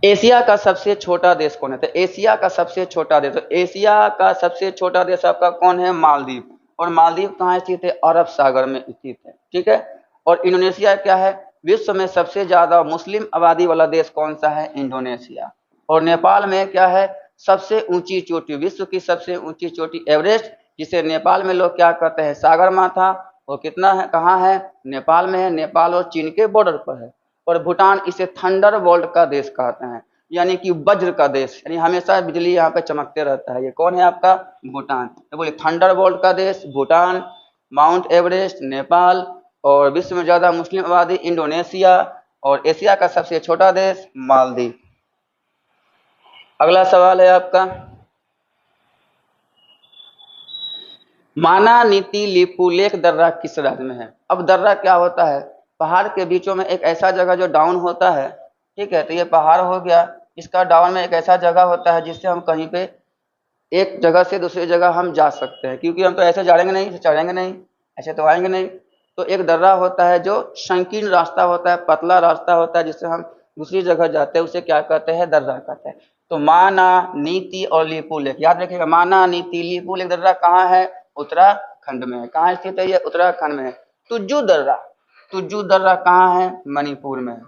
Speaker 1: एशिया का सबसे छोटा देश कौन है, तो एशिया का सबसे छोटा देश, तो एशिया का सबसे छोटा देश आपका कौन है, मालदीव। और मालदीव कहाँ स्थित है, अरब सागर में स्थित है। ठीक है, और इंडोनेशिया क्या है, विश्व में सबसे ज्यादा मुस्लिम आबादी वाला देश कौन सा है, इंडोनेशिया। और नेपाल में क्या है, सबसे ऊंची चोटी, विश्व की सबसे ऊंची चोटी एवरेस्ट, जिसे नेपाल में लोग क्या कहते हैं, सागर माथा। वो कितना है, कहाँ है, नेपाल में है। नेपाल और चीन के बॉर्डर पर है। और भूटान, इसे थंडर बोल्ट का देश कहते हैं, यानी कि वज्र का देश, यानी हमेशा बिजली यहाँ पे चमकते रहता है। ये कौन है आपका, भूटान। तो बोले थंडर बोल्ट का देश भूटान, माउंट एवरेस्ट नेपाल, और विश्व में ज्यादा मुस्लिम आबादी इंडोनेशिया, और एशिया का सबसे छोटा देश मालदीव। अगला सवाल है आपका माना नीति लिपुलेख दर्रा किस राज्य में है। अब दर्रा क्या होता है, पहाड़ के बीचों में एक ऐसा जगह जो डाउन होता है। ठीक है, तो ये पहाड़ हो गया, इसका डाउन में एक ऐसा जगह होता है जिससे हम कहीं पे एक जगह से दूसरी जगह हम जा सकते हैं, क्योंकि हम तो ऐसे जाएंगे नहीं, चढ़ेंगे नहीं, ऐसे तो आएंगे नहीं। तो एक दर्रा होता है जो संकीर्ण रास्ता होता है, पतला रास्ता होता है, जिससे हम दूसरी जगह जाते हैं, उसे क्या कहते हैं, दर्रा कहते हैं। तो माना नीति और लिपुलेख याद रखिएगा, माना नीति लिपुलेख दर्रा कहाँ है, उत्तराखंड में है। कहाँ स्थित है ये, उत्तराखंड में है। तुज्जू दर्रा कहाँ है, मणिपुर में है।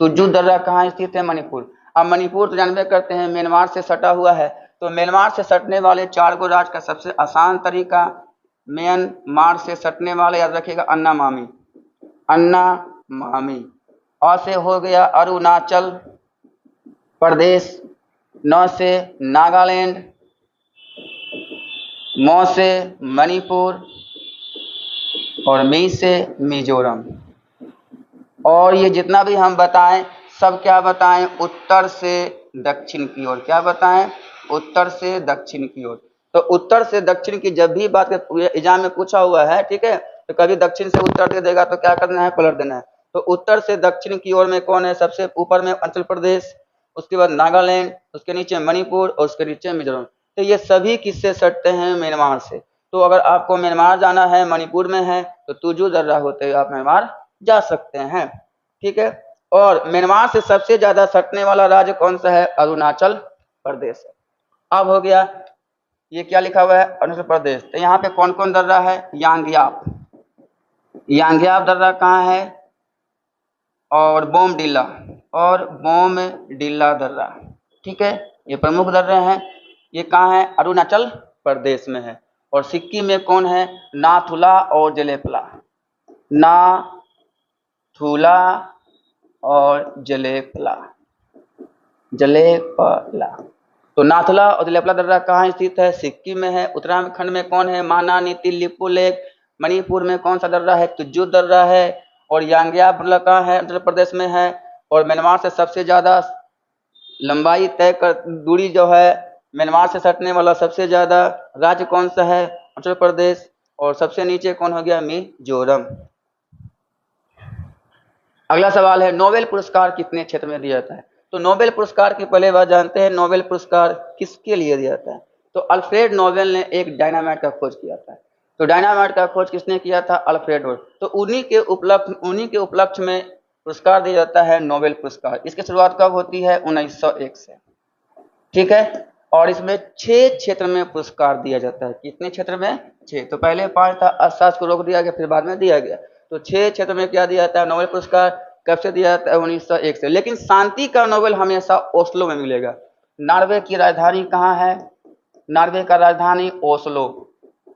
Speaker 1: तुज्जू दर्रा कहाँ स्थित है, मणिपुर। अब मणिपुर तो जानबे करते हैं म्यांमार से सटा हुआ है। तो म्यांमार से सटने वाले 4 गो राज्य का सबसे आसान तरीका, म्यांमार से सटने वाले याद रखिएगा अन्ना मामी, अन्ना मामी। और से हो गया अरुणाचल प्रदेश, न से नागालैंड, म से मणिपुर, और मी से मिजोरम। और ये जितना भी हम बताएं सब क्या बताएं, उत्तर से दक्षिण की ओर। क्या बताएं, उत्तर से दक्षिण की ओर। तो उत्तर से दक्षिण की जब भी बात एग्जाम में पूछा हुआ है, ठीक है, तो कभी दक्षिण से उत्तर दे देगा तो क्या करना है, पलट देना है। तो उत्तर से दक्षिण की ओर में कौन है, सबसे ऊपर में अरुणाचल प्रदेश, उसके बाद नागालैंड, उसके नीचे मणिपुर और उसके नीचे मिजोरम। तो ये सभी किससे सटते हैं, म्यांमार से। तो अगर आपको म्यांमार जाना है, मणिपुर में है, तो तुजू दर्रा होते हुए आप म्यांमार जा सकते हैं। ठीक है, और म्यांमार से सबसे ज्यादा सटने वाला राज्य कौन सा है, अरुणाचल प्रदेश। अब हो गया, ये क्या लिखा हुआ है, अरुणाचल प्रदेश। तो यहाँ पे कौन कौन दर्रा है, यांग्याप, यांग्याप दर्रा कहाँ है, और बोमडिला, और बोमडिला दर्रा। ठीक है, ये प्रमुख दर्रे हैं। ये कहाँ है, अरुणाचल प्रदेश में है। और सिक्किम में कौन है, नाथुला और जलेपला, नाथुला और जलेपला, जलेपला। तो नाथुला और जलेपला दर्रा कहाँ स्थित है, सिक्किम में है। उत्तराखंड में कौन है, माना नीति लिपुलेख। मणिपुर में कौन सा दर्रा है, तुज्जू दर्रा है। और यांग्याप दर्रा कहाँ है, उत्तर प्रदेश में है। और म्यांमार से सबसे ज्यादा लंबाई तय कर दूरी जो है, म्यांमार से सटने वाला सबसे ज्यादा राज्य कौन सा है, अरुणाचल प्रदेश। और सबसे नीचे कौन हो गया, मिजोरम। अगला सवाल है नोबेल पुरस्कार कितने क्षेत्र में दिया जाता है। तो नोबेल पुरस्कार की पहले बात जानते हैं, नोबेल पुरस्कार किसके लिए दिया जाता है? तो अल्फ्रेड नोबेल ने एक डायनामाइट का खोज किया था। तो डायनामाइट का खोज किसने किया था? Alfred Nobel. तो उन्हीं के उपलक्ष्य में पुरस्कार दिया जाता है नोबेल पुरस्कार। इसकी शुरुआत कब होती है? 1901 से, ठीक है। और इसमें 6 क्षेत्र में पुरस्कार दिया जाता है। कितने क्षेत्र में? 6। तो पहले 5 था, अर्थशास्त्र को रोक दिया गया, फिर बाद में दिया गया। तो 6 क्षेत्र में क्या दिया जाता है? नोबेल पुरस्कार। कब से दिया जाता है? 1901 से। लेकिन शांति का नोबेल हमेशा ओस्लो में मिलेगा। नॉर्वे की राजधानी कहाँ है? नॉर्वे का राजधानी ओस्लो।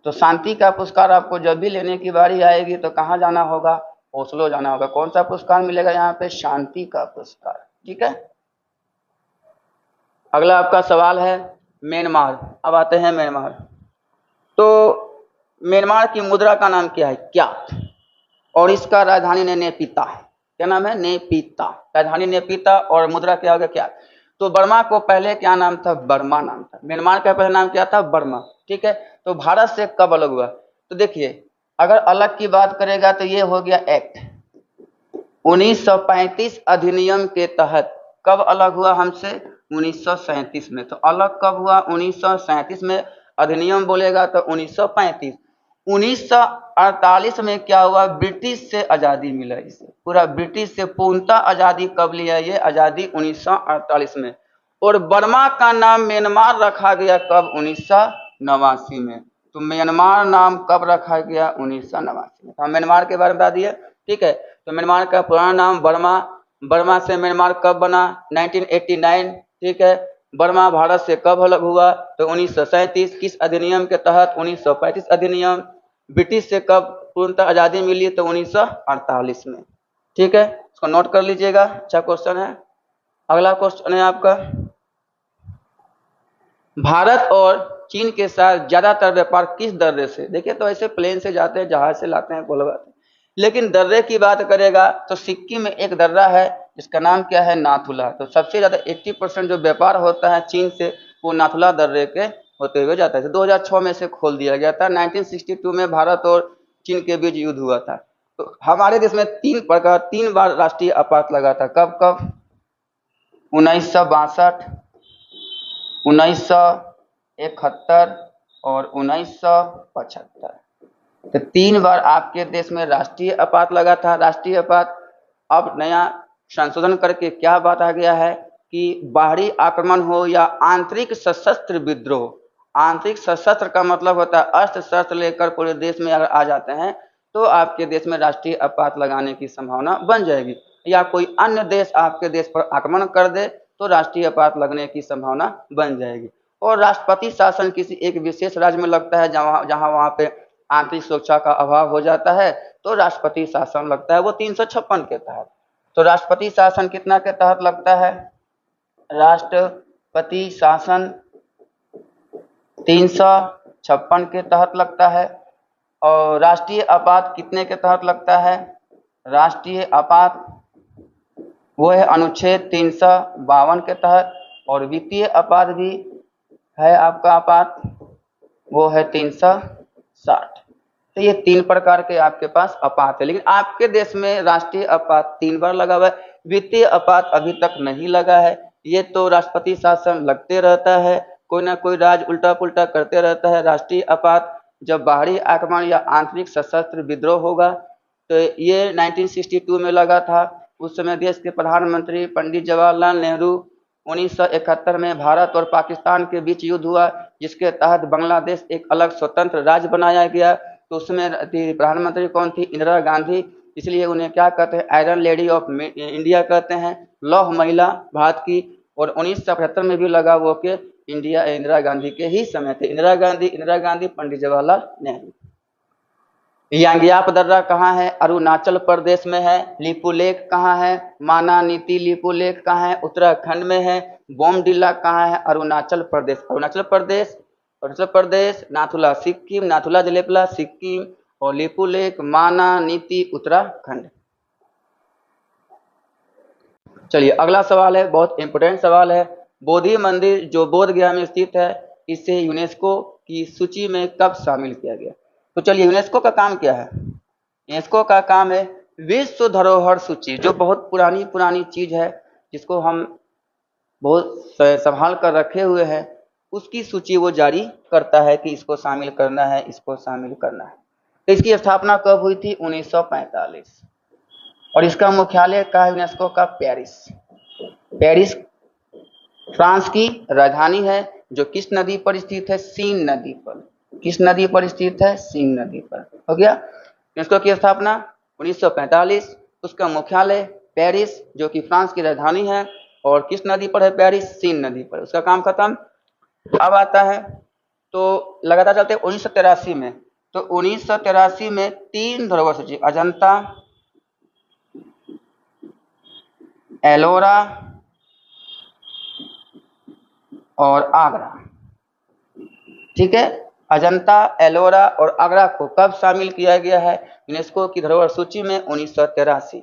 Speaker 1: तो शांति का पुरस्कार आपको जब भी लेने की बारी आएगी तो कहाँ जाना होगा? ओस्लो जाना होगा। कौन सा पुरस्कार मिलेगा यहाँ पे? शांति का पुरस्कार, ठीक है। अगला आपका सवाल है म्यांमार। अब आते हैं म्यांमार। तो म्यांमार की मुद्रा का नाम क्या है? क्यात। और इसका राजधानी नेपिता है। क्या नाम है? नेपिता। राजधानी नेपिता और मुद्रा क्या होगा? क्यात। तो बर्मा को पहले क्या नाम था? बर्मा नाम था। म्यांमार का पहला नाम क्या था? बर्मा, ठीक है। तो भारत से कब अलग हुआ? तो देखिए, अगर अलग की बात करेगा तो ये हो गया एक्ट 1935 अधिनियम के तहत। कब अलग हुआ हमसे? 1937 में। तो अलग कब हुआ? 1937 में। अधिनियम बोलेगा तो 1935। 1948 में क्या हुआ? ब्रिटिश से आज़ादी मिला इसे। पूरा ब्रिटिश से पूर्णतः आज़ादी कब लिया? ये आज़ादी 1948 में। और बर्मा का नाम म्यांमार रखा गया कब? 1989 में। तो म्यांमार नाम कब रखा गया? 1989 में। हम म्यांमार के बारे में बता दिए, ठीक है। तो म्यांमार का पुराना नाम बर्मा। बर्मा से म्यांमार कब बना? 1989, ठीक है। बर्मा भारत से कब अलग हुआ? तो 1937। किस अधिनियम के तहत? 1935 अधिनियम। ब्रिटिश से कब पूर्णतः आज़ादी मिली? तो 1948 में, ठीक है। इसको नोट कर लीजिएगा, अच्छा क्वेश्चन है। अगला क्वेश्चन है आपका, भारत और चीन के साथ ज्यादातर व्यापार किस दर्रे से? देखिए, तो ऐसे प्लेन से जाते हैं, जहाज से लाते हैं, कोई बात नहीं। लेकिन दर्रे की बात करेगा तो सिक्किम में एक दर्रा है जिसका नाम क्या है? नाथुला। तो सबसे ज्यादा 80% जो व्यापार होता है चीन से वो नाथुला दर्रे के होते हुए जाता है। 2006 में से खोल दिया गया था। 1962 में भारत और चीन के बीच युद्ध हुआ था। तो हमारे देश में 3 बार राष्ट्रीय आपात लगा था। कब कब? 1962, 1971 और 1975। तो 3 बार आपके देश में राष्ट्रीय आपात लगा था। राष्ट्रीय आपात अब नया संशोधन करके क्या बात आ गया है कि बाहरी आक्रमण हो या आंतरिक सशस्त्र विद्रोह। आंतरिक सशस्त्र का मतलब होता है अस्त्र शस्त्र लेकर पूरे देश में अगर आ जाते हैं तो आपके देश में राष्ट्रीय आपात लगाने की संभावना बन जाएगी। या कोई अन्य देश आपके देश पर आक्रमण कर दे तो राष्ट्रीय आपात लगने की संभावना बन जाएगी। और राष्ट्रपति शासन किसी एक विशेष राज्य में लगता है जहां वहां पे आंतरिक सुरक्षा का अभाव हो जाता है तो राष्ट्रपति शासन लगता है, वो 356 के तहत। तो राष्ट्रपति शासन कितना के तहत लगता है? राष्ट्रपति शासन 356 के तहत लगता है। और राष्ट्रीय आपात कितने के तहत लगता है? राष्ट्रीय आपात वो है अनुच्छेद 352 के तहत। और वित्तीय आपात भी है आपका आपात, वो है 360। तो ये 3 प्रकार के आपके पास आपात है। लेकिन आपके देश में राष्ट्रीय आपात 3 बार लगा हुआ है, वित्तीय आपात अभी तक नहीं लगा है। ये तो राष्ट्रपति शासन लगते रहता है, कोई ना कोई राज उल्टा पुल्टा करते रहता है। राष्ट्रीय आपात जब बाहरी आक्रमण या आंतरिक सशस्त्र विद्रोह होगा तो ये 1962 में लगा था। उस समय देश के प्रधानमंत्री पंडित जवाहरलाल नेहरू 1971 में भारत और पाकिस्तान के बीच युद्ध हुआ जिसके तहत बांग्लादेश एक अलग स्वतंत्र राज्य बनाया गया। तो उसमें प्रधानमंत्री कौन थी? इंदिरा गांधी। इसलिए उन्हें क्या कहते हैं? आयरन लेडी ऑफ इंडिया कहते हैं, लौह महिला भारत की। और 1975 में भी लगा वो कि इंदिरा गांधी के ही समय थे। इंदिरा गांधी पंडित जवाहरलाल नेहरू। यांग्याप दर्रा कहाँ है? अरुणाचल प्रदेश में है। लिपुलेख कहाँ है? माना नीति लिपुलेख कहाँ है? उत्तराखंड में है। बोमडिला कहाँ है? अरुणाचल प्रदेश। नाथुला सिक्किम, नाथुला जलेपला सिक्किम। और लिपुलेख माना नीति उत्तराखंड। चलिए अगला सवाल है, बहुत इंपोर्टेंट सवाल है। बोधि मंदिर जो बोध गया में स्थित है इसे यूनेस्को की सूची में कब शामिल किया गया? तो चलिए, यूनेस्को का काम क्या है? यूनेस्को का काम है विश्व धरोहर सूची, जो बहुत पुरानी चीज है जिसको हम बहुत संभाल कर रखे हुए हैं, उसकी सूची वो जारी करता है कि इसको शामिल करना है, इसको शामिल करना है। तो इसकी स्थापना कब हुई थी? 1945। और इसका मुख्यालय का है यूनेस्को का पेरिस। पेरिस फ्रांस की राजधानी है, जो किस नदी पर स्थित है? सीन नदी पर। किस नदी पर स्थित है? सीन नदी पर। हो गया। यूनेस्को की स्थापना 1945, उसका मुख्यालय पेरिस, जो कि फ्रांस की राजधानी है, और किस नदी पर है? पेरिस, सीन नदी पर। उसका काम खत्म। अब आता है तो लगातार चलते 1983 में। तो 1983 में 3 धरोहर सूची, अजंता, एलोरा और आगरा। ठीक है, अजंता, एलोरा और आगरा को कब शामिल किया गया है यूनेस्को की धरोहर सूची में? 1983।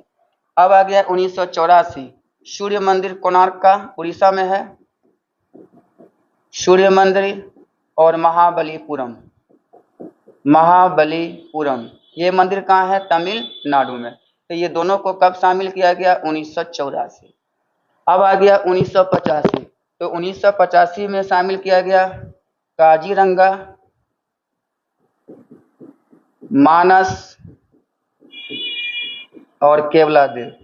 Speaker 1: अब आ गया 1984, सूर्य मंदिर कोणार्क का, उड़ीसा में है, सूर्य मंदिर और महाबलीपुरम। महाबलीपुरम ये मंदिर कहाँ है? तमिलनाडु में। तो ये दोनों को कब शामिल किया गया? 1984। अब आ गया 1985। तो 1985 में शामिल किया गया काजीरंगा, मानस और केवलादेव।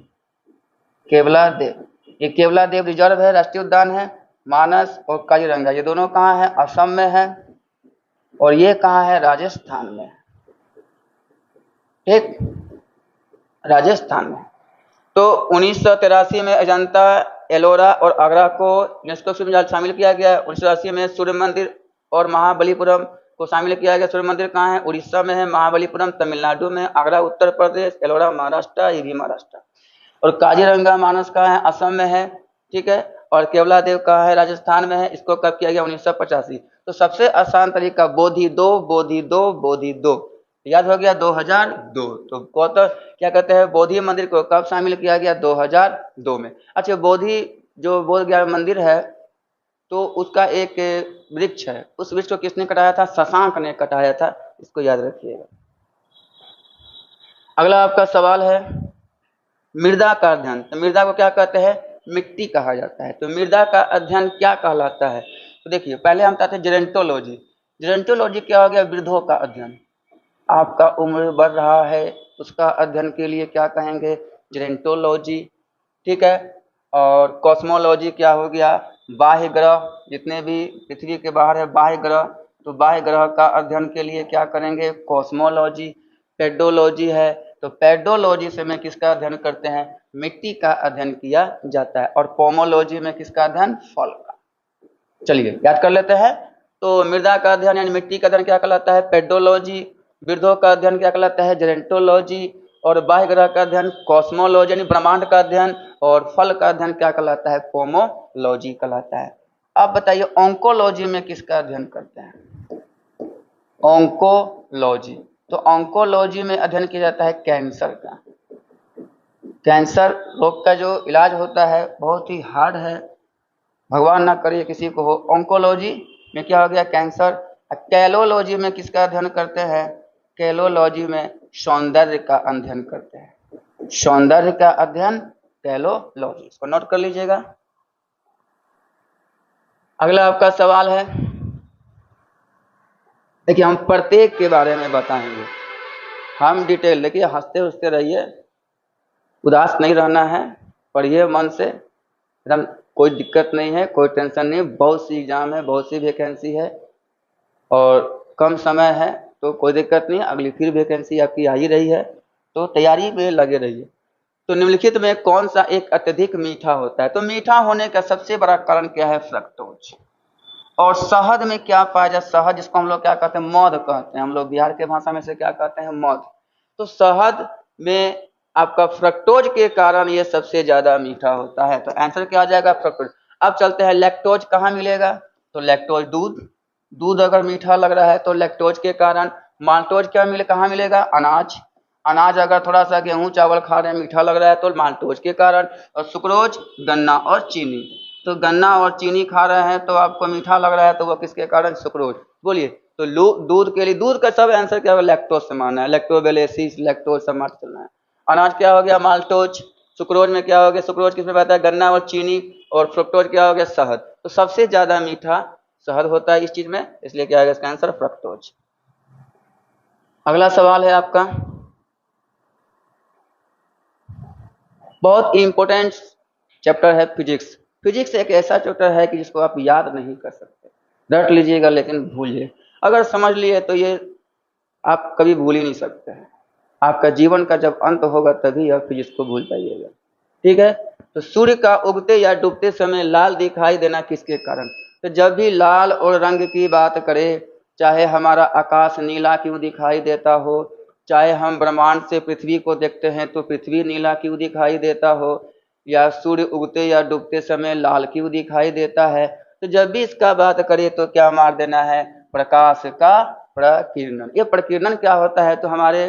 Speaker 1: केवलादेव, ये केवलादेव रिजर्व है, राष्ट्रीय उद्यान है। मानस और काजीरंगा ये दोनों कहाँ है? असम में है, और ये कहाँ है? राजस्थान में। ठीक, राजस्थान में। तो 1983 में अजंता, एलोरा और आगरा को यूनेस्को में शामिल किया गया। 1980 में सूर्य मंदिर और महाबलीपुरम को शामिल किया गया। सूर्य मंदिर कहाँ है? उड़ीसा में है, महाबलीपुरम तमिलनाडु में, आगरा उत्तर प्रदेश, एलोरा महाराष्ट्र, ये भी महाराष्ट्र। और काजीरंगा मानस कहाँ है? असम में है। ठीक है, और केवलादेव कहाँ है? राजस्थान में है। इसको कब किया गया? 1985। तो सबसे आसान तरीका बोधि 2, बोधि 2, बोधि 2, याद हो गया 2002। तो क्या कहते हैं, बोधि मंदिर को कब शामिल किया गया? 2002 में। अच्छा, बोधि जो बोध गया मंदिर है, तो उसका एक वृक्ष है, उस वृक्ष को किसने कटाया था? शशांक ने कटाया था, इसको याद रखिएगा। अगला आपका सवाल है मृदा का अध्ययन। तो मृदा को क्या कहते हैं? मिट्टी कहा जाता है। तो मृदा का अध्ययन क्या कहलाता है? तो देखिए, पहले हम कहते हैं जेरेंटोलॉजी। जेरेंटोलॉजी क्या हो गया? वृद्धों का अध्ययन। आपका उम्र बढ़ रहा है, उसका अध्ययन के लिए क्या कहेंगे? जेरेंटोलॉजी। ठीक है, और कॉस्मोलॉजी क्या हो गया? बाह्य ग्रह, जितने भी पृथ्वी के बाहर है बाह्य ग्रह, तो बाह्य ग्रह का अध्ययन के लिए क्या करेंगे? कॉस्मोलॉजी। पेडोलॉजी है, तो पेडोलॉजी से में किसका अध्ययन करते हैं? मिट्टी का अध्ययन किया जाता है। और पोमोलॉजी में किसका अध्ययन? फल का। चलिए याद कर लेते हैं। तो मृदा का अध्ययन यानी मिट्टी का अध्ययन क्या कहलाता है? पेडोलॉजी। वृद्धों का अध्ययन क्या कहलाता है? जेरेंटोलॉजी। और बाह्य ग्रह का अध्ययन कॉस्मोलॉजी यानी ब्रह्मांड का अध्ययन। और फल का अध्ययन क्या कहलाता है? पोमोलॉजी कहलाता है। अब बताइए ऑन्कोलॉजी में किसका अध्ययन करते हैं? ऑन्कोलॉजी। तो ऑन्कोलॉजी में अध्ययन किया जाता है कैंसर का। कैंसर रोग का जो इलाज होता है बहुत ही हार्ड है, भगवान ना करे किसी को हो। ऑन्कोलॉजी में क्या हो गया? कैंसर। कैलोलॉजी में किसका अध्ययन करते हैं? कैलोलॉजी में सौंदर्य का अध्ययन करते हैं। सौंदर्य का अध्ययन कैलोलॉजी, इसको नोट कर लीजिएगा। अगला आपका सवाल है, देखिए हम प्रत्येक के बारे में बताएंगे, हम डिटेल। देखिए हंसते हंसते रहिए, उदास नहीं रहना है, पढ़िए मन से, एकदम कोई दिक्कत नहीं है, कोई टेंशन नहीं। बहुत सी एग्जाम है, बहुत सी वैकेंसी है और कम समय है, तो कोई दिक्कत नहीं। अगली फिर वैकेंसी आपकी आ ही रही है, तो तैयारी में लगे रहिए। तो निम्नलिखित में कौन सा एक अत्यधिक मीठा होता है? तो मीठा होने का सबसे बड़ा कारण क्या है? फ्रक्टोज। और शहद में क्या पाया जाए? शहद, जिसको हम लोग क्या कहते हैं? मध कहते हैं। हम लोग बिहार के भाषा में से क्या कहते हैं? मध। तो शहद में आपका फ्रक्टोज के कारण ये सबसे ज्यादा मीठा होता है। तो आंसर क्या आ जाएगा? फ्रक्टोज। अब चलते हैं लैक्टोज कहाँ मिलेगा? तो लैक्टोज दूध। दूध अगर मीठा लग रहा है तो लैक्टोज के कारण। माल्टोज क्या कहाँ मिलेगा? अनाज। अनाज अगर थोड़ा सा गेहूं चावल खा रहे हैं मीठा लग रहा है तो माल्टोज के कारण। और सुक्रोज गन्ना और चीनी। तो गन्ना और चीनी खा रहे हैं तो आपको मीठा लग रहा है, तो वो किसके कारण? सुक्रोज। बोलिए। तो दूध के लिए, दूध का सब आंसर क्या होगा? लैक्टोज से माना है। लैक्टोबेलेसिस, लैक्टोज सब मार चलना है। अनाज क्या हो गया? माल्टोज। सुक्रोज में क्या हो गया, सुक्रोज किसमें पाता है, गन्ना और चीनी, और फ्रुक्टोज क्या हो गया, शहद। तो सबसे ज्यादा मीठा शहद होता है इस चीज में, इसलिए क्या होगा इसका आंसर फ्रक्टोज। अगला सवाल है आपका, बहुत इंपॉर्टेंट चैप्टर है फिजिक्स। फिजिक्स एक ऐसा चैप्टर है कि जिसको आप याद नहीं कर सकते, रट लीजिएगा लेकिन भूलिए, अगर समझ लिए तो ये आप कभी भूल ही नहीं सकते हैं। आपका जीवन का जब अंत होगा तभी आप फिजिक्स को भूल जाइएगा, ठीक है। तो सूर्य का उगते या डूबते समय लाल दिखाई देना किसके कारण, तो जब भी लाल और रंग की बात करें, चाहे हमारा आकाश नीला क्यों दिखाई देता हो, चाहे हम ब्रह्मांड से पृथ्वी को देखते हैं तो पृथ्वी नीला क्यों दिखाई देता हो, या सूर्य उगते या डूबते समय लाल क्यों दिखाई देता है, तो जब भी इसका बात करें तो क्या मार देना है, प्रकाश का प्रकीर्णन। ये प्रकीर्णन क्या होता है, तो हमारे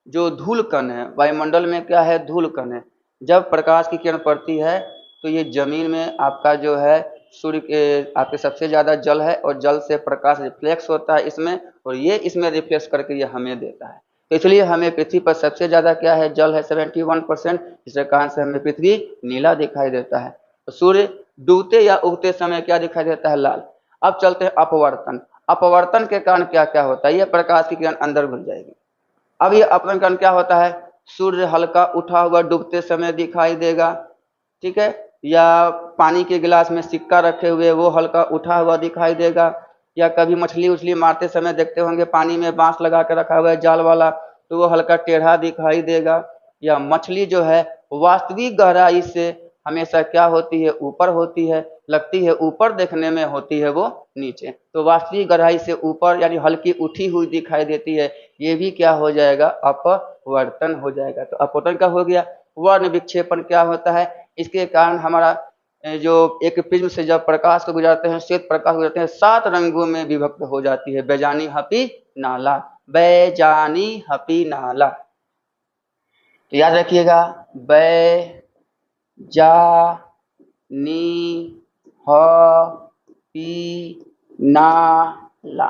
Speaker 1: जो धूल कण है वायुमंडल में, क्या है, धूल कण है, जब प्रकाश की किरण पड़ती है तो ये जमीन में आपका जो है सूर्य के आपके सबसे ज्यादा जल है, और जल से प्रकाश रिफ्लेक्स होता है इसमें, और ये इसमें रिफ्लेक्स करके ये हमें देता है। तो इसलिए हमें पृथ्वी पर सबसे ज्यादा क्या है, जल है 71%, इसके कारण से हमें पृथ्वी नीला दिखाई देता है। तो सूर्य डूबते या उगते समय क्या दिखाई देता है, लाल। अब चलते हैं अपवर्तन। अपवर्तन के कारण क्या क्या होता है, ये प्रकाश की किरण अंदर घुस जाएगी। अब ये अपवर्तन कारण क्या होता है, सूर्य हल्का उठा हुआ डूबते समय दिखाई देगा, ठीक है, या पानी के गिलास में सिक्का रखे हुए वो हल्का उठा हुआ दिखाई देगा, या कभी मछली उछली मारते समय देखते होंगे पानी में बांस लगा के रखा हुआ है जाल वाला, तो वो हल्का टेढ़ा दिखाई देगा, या मछली जो है वास्तविक गहराई से हमेशा क्या होती है, ऊपर होती है, लगती है ऊपर, देखने में होती है वो नीचे, तो वास्तविक गहराई से ऊपर यानी हल्की उठी हुई दिखाई देती है, ये भी क्या हो जाएगा, अपवर्तन हो जाएगा। तो अपवर्तन क्या हो गया, वर्ण विक्षेपण क्या होता है, इसके कारण हमारा जो एक प्रिज्म से जब प्रकाश को गुजरते हैं, श्वेत प्रकाश गुजरते हैं, 7 रंगों में विभक्त हो जाती है, बैजानी हपी नाला, बैजानी हपी नाला। तो याद रखिएगा, बै जा नी ह पी ना ला।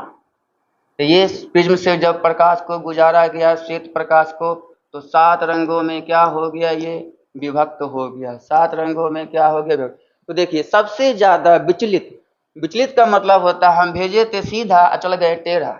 Speaker 1: तो ये प्रिज्म से जब प्रकाश को गुजारा गया, श्वेत प्रकाश को, तो 7 रंगों में क्या हो गया, ये विभक्त हो गया, 7 रंगों में क्या हो गया, विभक्त। तो देखिए सबसे ज्यादा विचलित, विचलित का मतलब होता है हम भेजे थे सीधा चल गए टेढ़ा,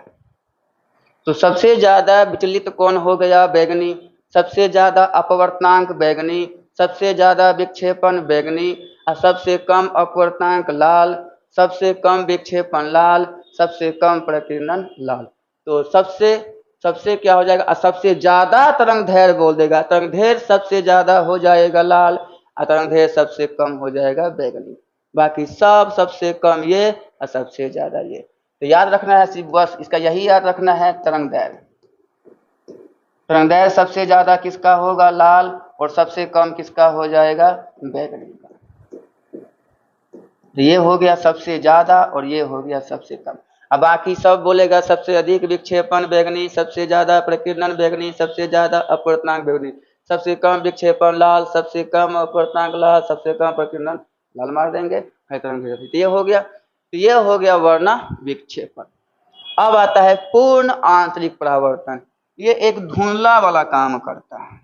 Speaker 1: तो सबसे ज्यादा विचलित कौन हो गया, बैगनी। सबसे ज्यादा अपवर्तनांक बैगनी, सबसे ज्यादा विक्षेपण बैगनी, और सबसे कम अपवर्तनांक लाल, सबसे कम विक्षेपण लाल, सबसे कम प्रकीर्णन लाल। तो सबसे सबसे क्या हो जाएगा, सबसे ज्यादा तरंग दैर्घ्य बोल देगा, तरंग दैर्घ्य सबसे ज्यादा हो जाएगा लाल, और तरंग दैर्घ्य सबसे कम हो जाएगा बैगनी, बाकी सब सबसे कम ये और सबसे ज्यादा ये। तो याद रखना है सिर्फ बस इसका यही याद रखना है, तरंग दैर्घ्य। तरंग दैर्घ्य सबसे ज्यादा किसका होगा, लाल, और सबसे कम किसका हो जाएगा, बैगनी का। तो ये हो गया सबसे ज्यादा और ये हो गया सबसे कम। अब बाकी सब बोलेगा सबसे अधिक विक्षेपण बैगनी, सबसे ज्यादा प्रकीर्णन बैगनी, सबसे ज्यादा अपवर्तनांक बैगनी, सबसे कम विक्षेपण लाल, सबसे कम अपवर्तनांक लाल, सबसे कम प्रकीर्णन लाल मार देंगे। तो ये हो गया, तो ये हो गया वर्ण विक्षेपण। अब आता है पूर्ण आंतरिक परावर्तन। ये एक धुंधला वाला काम करता है,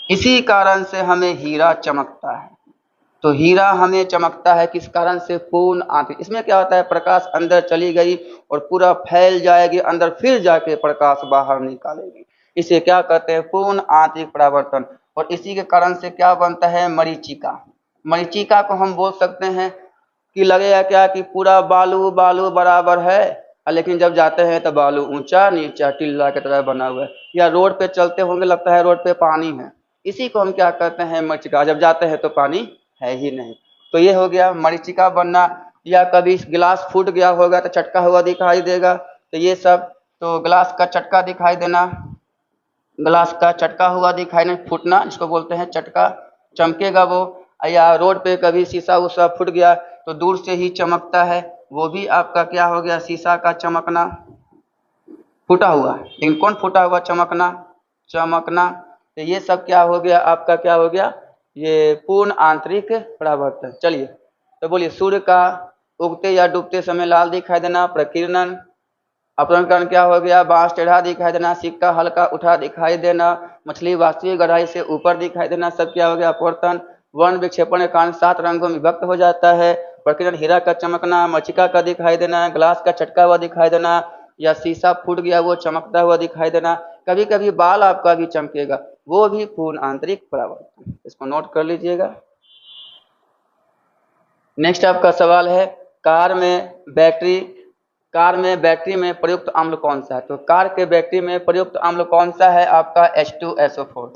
Speaker 1: इसी कारण से हमें हीरा चमकता है। तो हीरा हमें चमकता है किस कारण से, पूर्ण आंतरिक। इसमें क्या होता है, प्रकाश अंदर चली गई और पूरा फैल जाएगी अंदर, फिर जाके प्रकाश बाहर निकालेगी, इसे क्या कहते हैं, पूर्ण आंतरिक परावर्तन। और इसी के कारण से क्या बनता है, मरीचिका। मरीचिका को हम बोल सकते हैं कि लगेगा क्या कि पूरा बालू बालू बराबर है, लेकिन जब जाते हैं तो बालू ऊंचा नीचा टिल्ला की तरह बना हुआ है, या रोड पे चलते होंगे लगता है रोड पे पानी है, इसी को हम क्या कहते हैं, मरीचिका। जब जाते हैं तो पानी है ही नहीं। तो ये हो गया मरीचिका बनना। या कभी गिलास फूट गया होगा तो चटका हुआ दिखाई देगा, तो ये सब, तो गिलास का चटका दिखाई देना, गिलास का चटका हुआ दिखाई नहीं, फूटना इसको बोलते हैं चटका, चमकेगा वो। या रोड पे कभी शीशा उसा फूट गया तो दूर से ही चमकता है, वो भी आपका क्या हो गया, शीशा का चमकना, फूटा हुआ, लेकिन कौन फूटा हुआ चमकना, चमकना। तो ये सब क्या हो गया आपका, क्या हो गया, ये पूर्ण आंतरिक परावर्तन। चलिए तो बोलिए, सूर्य का उगते या डूबते समय लाल दिखाई देना प्रकीर्णन, अपतन कारण क्या हो गया, बांस टेढ़ा दिखाई देना, सिक्का हल्का उठा दिखाई देना, मछली वास्तविक गहराई से ऊपर दिखाई देना, सब क्या हो गया अपवर्तन। वर्ण विक्षेपण के कारण 7 रंगों में विभक्त हो जाता है। प्रकीर्णन, हीरा का चमकना, मचिका का दिखाई देना, ग्लास का चटका हुआ दिखाई देना, या शीशा फूट गया वो चमकता हुआ दिखाई देना। कभी कभी बाल आपका भी चमकेगा, वो भी पूर्ण आंतरिक परावर्तन। इसको नोट कर लीजिएगा। नेक्स्ट आपका सवाल है, कार में बैटरी में प्रयुक्त अम्ल कौन सा है? तो कार के बैटरी में प्रयुक्त अम्ल कौन सा है? आपका H2SO4।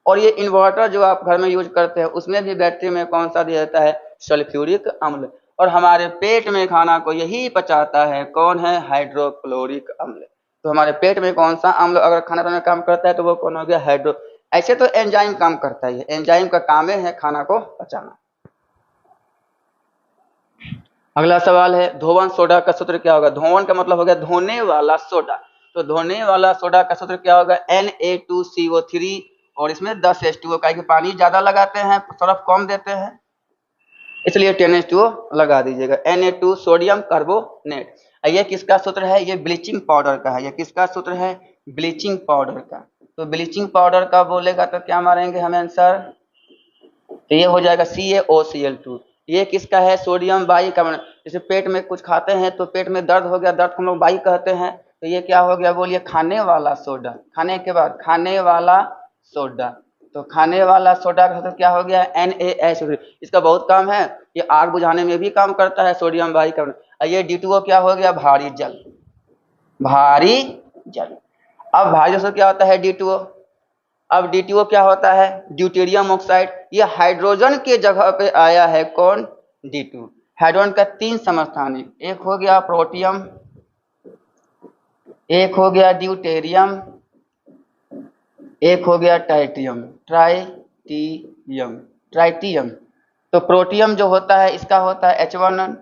Speaker 1: और ये इन्वर्टर जो आप घर में यूज करते हैं उसमें भी बैटरी में कौन सा दिया जाता है? सल्फ्यूरिक अम्ल। और हमारे पेट में खाना को यही पचाता है कौन है? हाइड्रोक्लोरिक अम्ल। तो हमारे पेट में कौन सा अम्ल अगर खाना बनाने में काम करता है तो वो कौन हो गया? हाइड्रो। ऐसे तो एंजाइम काम करता है, एंजाइम का काम है खाना को पचाना। अगला सवाल है, धोवन सोडा का सूत्र क्या होगा? धोवन का मतलब हो गया धोने वाला सोडा। तो धोने वाला सोडा का सूत्र क्या होगा? Na2CO3 और इसमें 10 H2O का, पानी ज्यादा लगाते हैं सरफ कम देते हैं इसलिए 10 H2O लगा दीजिएगा। Na2 sodium carbonate. ये किसका सूत्र है? ये ब्लीचिंग पाउडर का है। ये किसका सूत्र है? ब्लीचिंग पाउडर का। तो ब्लीचिंग पाउडर का बोलेगा तो क्या मारेंगे हमें आंसर? तो ये हो जाएगा CaOCl2। ये किसका है? Sodium bicarbonate. जैसे पेट में कुछ खाते हैं तो पेट में दर्द हो गया, दर्द को हम लोग बाई कहते हैं, तो ये क्या हो गया बोलिए? खाने वाला सोडा। खाने के बाद खाने वाला सोडा। तो खाने वाला सोडा का मतलब क्या हो गया? NaH। इसका बहुत काम है, ये आग बुझाने में भी काम करता है सोडियम बाइकार्बोनेट। ये D2O क्या हो गया? भारी जल। भारी जल। अब भारी जल क्या होता है? D2O। अब D2O क्या होता है? Deuterium oxide. ये हाइड्रोजन के जगह पे आया है कौन? D2। हाइड्रोजन का 3 समस्थान है, एक हो गया प्रोटियम, एक हो गया ड्यूटेरियम, एक हो गया टाइटियम, ट्राइटियम। तो प्रोटियम जो होता है इसका होता है H1,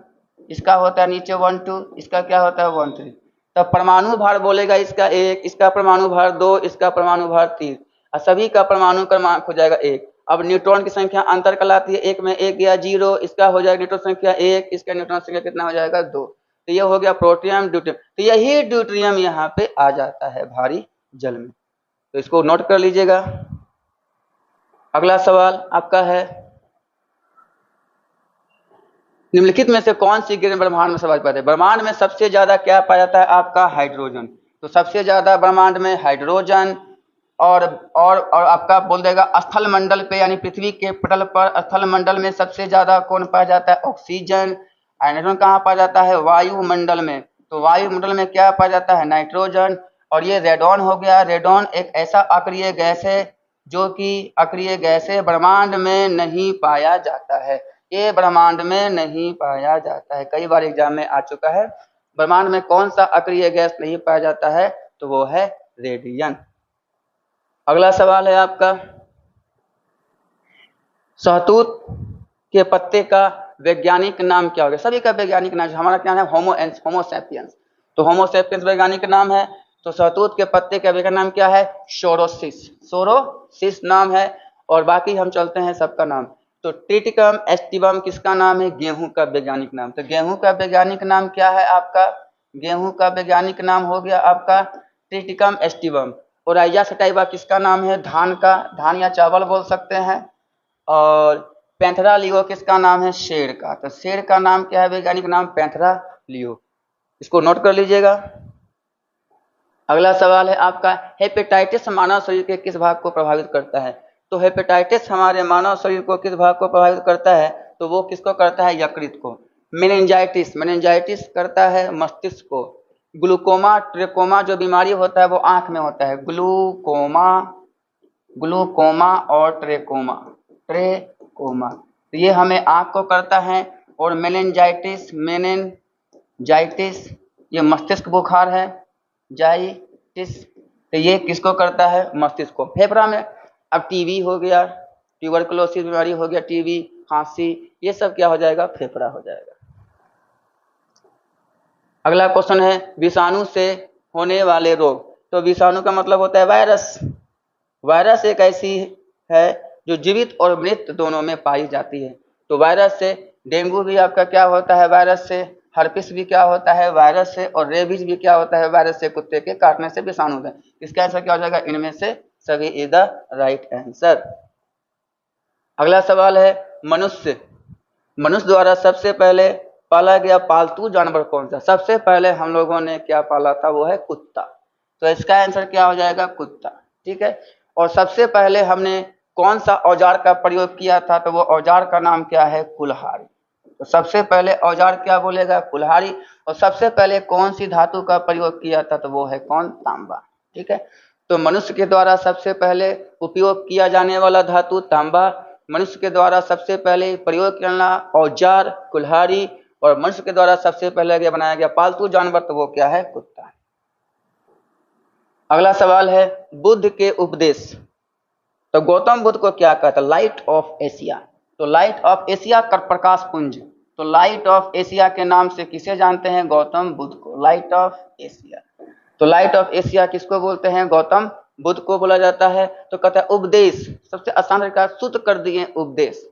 Speaker 1: इसका होता है नीचे 1 2, इसका क्या होता है 1 3। तब परमाणु भार बोलेगा इसका 1, इसका परमाणु भार 2, इसका परमाणु भार 3, और सभी का परमाणु क्रमांक हो जाएगा 1। अब न्यूट्रॉन की संख्या अंतर कहलाती है, 1 में 1 गया 0, इसका हो जाएगा न्यूट्रॉन संख्या 1, इसका न्यूट्रॉन संख्या कितना हो जाएगा? 2। तो ये हो गया प्रोटियम ड्यूटेरियम। तो यही ड्यूटेरियम यहाँ पे आ जाता है भारी जल में, तो इसको नोट कर लीजिएगा। अगला सवाल आपका है, निम्नलिखित में से कौन सी गिर ब्रह्मांड में सर्वाधिक पाया जाता है? ब्रह्मांड में सबसे ज्यादा क्या पाया जाता है? आपका हाइड्रोजन। तो सबसे ज्यादा ब्रह्मांड में हाइड्रोजन। और आपका बोल देगा स्थल मंडल पे यानी पृथ्वी के पटल पर स्थल मंडल में सबसे ज्यादा कौन पाया जाता है? ऑक्सीजन। हाइड्रोजन कहाँ पाया जाता है? वायुमंडल में। तो वायुमंडल में क्या पाया जाता है? नाइट्रोजन। और ये रेडॉन हो गया। रेडॉन एक ऐसा अक्रिय गैस है जो कि अक्रिय गैस है, ब्रह्मांड में नहीं पाया जाता है। ये ब्रह्मांड में नहीं पाया जाता है, कई बार एग्जाम में आ चुका है। ब्रह्मांड में कौन सा अक्रिय गैस नहीं पाया जाता है? तो वो है रेडियन। अगला सवाल है आपका, शहतूत के पत्ते का वैज्ञानिक नाम क्या होगा? सभी का वैज्ञानिक नाम, हमारा क्या है? Homo sapiens. तो होमो सैपियंस वैज्ञानिक नाम है। तो शहतूत के पत्ते का वैज्ञानिक नाम क्या है? सोरोसिस नाम है। और बाकी हम चलते हैं सबका नाम। तो ट्रिटिकम एस्टिवम किसका नाम है? गेहूं का वैज्ञानिक नाम। तो गेहूं का वैज्ञानिक नाम क्या है आपका? गेहूं का वैज्ञानिक नाम हो गया आपका ट्रिटिकम एस्टिवम। और आइया सटाइवा किसका नाम है? धान का, धान या चावल बोल सकते हैं। और पैंथरा लियो किसका नाम है? शेर का। तो शेर का नाम क्या है? वैज्ञानिक नाम पैंथरा लियो। इसको नोट कर लीजिएगा। अगला सवाल है आपका, हेपेटाइटिस मानव शरीर के किस भाग को प्रभावित करता है? तो हेपेटाइटिस हमारे मानव शरीर को किस भाग को प्रभावित करता है? तो वो किसको करता है? यकृत को। मेनिंजाइटिस करता है मस्तिष्क को। ग्लूकोमा ट्रेकोमा जो बीमारी होता है वो आंख में होता है। ग्लूकोमा और ट्रेकोमा तो ये हमें आंख को करता है। और मेनिंजाइटिस ये मस्तिष्क बुखार है। जाइटिस तो ये किसको करता है? मस्तिष्क को। फेफड़ा में अब टीबी हो गया, ट्यूबरकुलोसिस बीमारी हो गया, टीबी, खांसी, ये सब क्या हो जाएगा? फेफड़ा हो जाएगा। अगला क्वेश्चन है, विषाणु से होने वाले रोग। तो विषाणु का मतलब होता है वायरस। वायरस एक ऐसी है जो जीवित और मृत दोनों में पाई जाती है। तो वायरस से डेंगू भी आपका क्या होता है? वायरस से। हर्पिस भी क्या होता है, वायरस से, और रेबीज भी क्या होता है, वायरस से, कुत्ते के काटने से विषाणु होता है। इसका आंसर क्या हो जाएगा, इनमें से सभी इज द राइट आंसर। अगला सवाल है, मनुष्य मनुष्य द्वारा सबसे पहले पाला गया पालतू जानवर कौन सा। सबसे पहले हम लोगों ने क्या पाला था, वो है कुत्ता। तो इसका आंसर क्या हो जाएगा, कुत्ता। ठीक है। और सबसे पहले हमने कौन सा औजार का प्रयोग किया था, तो वो औजार का नाम क्या है, कुल्हाड़ी। तो सबसे पहले औजार क्या बोलेगा, कुल्हाड़ी। और सबसे पहले कौन सी धातु का प्रयोग किया था, तो वो है कौन, तांबा। ठीक है। तो मनुष्य के द्वारा सबसे पहले उपयोग किया जाने वाला धातु तांबा, मनुष्य के द्वारा सबसे पहले प्रयोग करना औजार कुल्हाड़ी, और मनुष्य के द्वारा सबसे पहले बनाया गया पालतू जानवर, तो वो क्या है, कुत्ता। अगला सवाल है, बुद्ध के उपदेश। तो गौतम बुद्ध को क्या कहता है, लाइट ऑफ एशिया। तो लाइट ऑफ एशिया का प्रकाश पुंज। तो लाइट ऑफ एशिया के नाम से किसे जानते हैं, गौतम बुद्ध को, लाइट ऑफ एशिया। तो लाइट ऑफ एशिया किसको बोलते हैं, गौतम बुद्ध को बोला जाता है। तो कहता है उपदेश, सबसे आसान तरीका शुद्ध कर दिए उपदेश।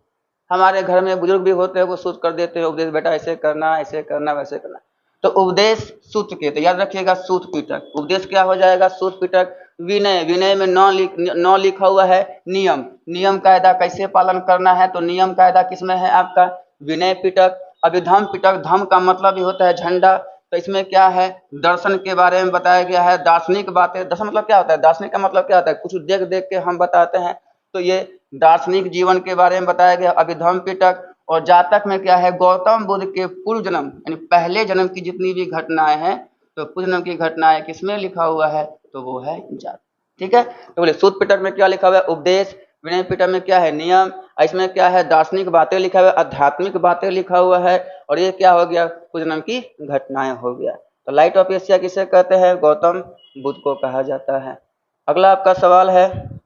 Speaker 1: हमारे घर में बुजुर्ग भी होते हैं, वो शुद्ध कर देते हैं उपदेश, बेटा ऐसे करना, ऐसे करना, वैसे करना। तो उपदेश सूत्र के, तो याद रखिएगा सूत्र पिटक। उपदेश क्या हो जाएगा, सूत्र पिटक। विनय, विनय में नौ लिखा हुआ है। नियम, नियम कायदा कैसे पालन करना है, तो नियम कायदा किसमें है आपका, विनय पिटक। अभिधम पिटक, धम का मतलब भी होता है झंडा। तो इसमें क्या है, दर्शन के बारे में बताया गया है, दार्शनिक बातें। दर्शन मतलब क्या होता है, दार्शनिक का मतलब क्या होता है, कुछ देख देख के हम बताते हैं, तो ये दार्शनिक जीवन के बारे में बताया गया, अभिधम पिटक। और जातक में क्या है, गौतम बुद्ध के पूर्व जन्म यानी पहले जन्म की जितनी भी घटनाएं हैं, तो पूर्व जन्म की घटनाएं किसमें लिखा हुआ है, तो वो है जातक। ठीक है। तो बोले सूत्र पिटक में क्या लिखा हुआ है, उपदेश। विनय पिटक में क्या है, नियम। इसमें क्या है, दार्शनिक बातें लिखा हुआ है, आध्यात्मिक बातें लिखा हुआ है। और ये क्या हो गया, पूर्व जन्म की घटनाएं हो गया। तो लाइट ऑफ एशिया किसे कहते हैं, गौतम बुद्ध को कहा जाता है। अगला आपका सवाल है,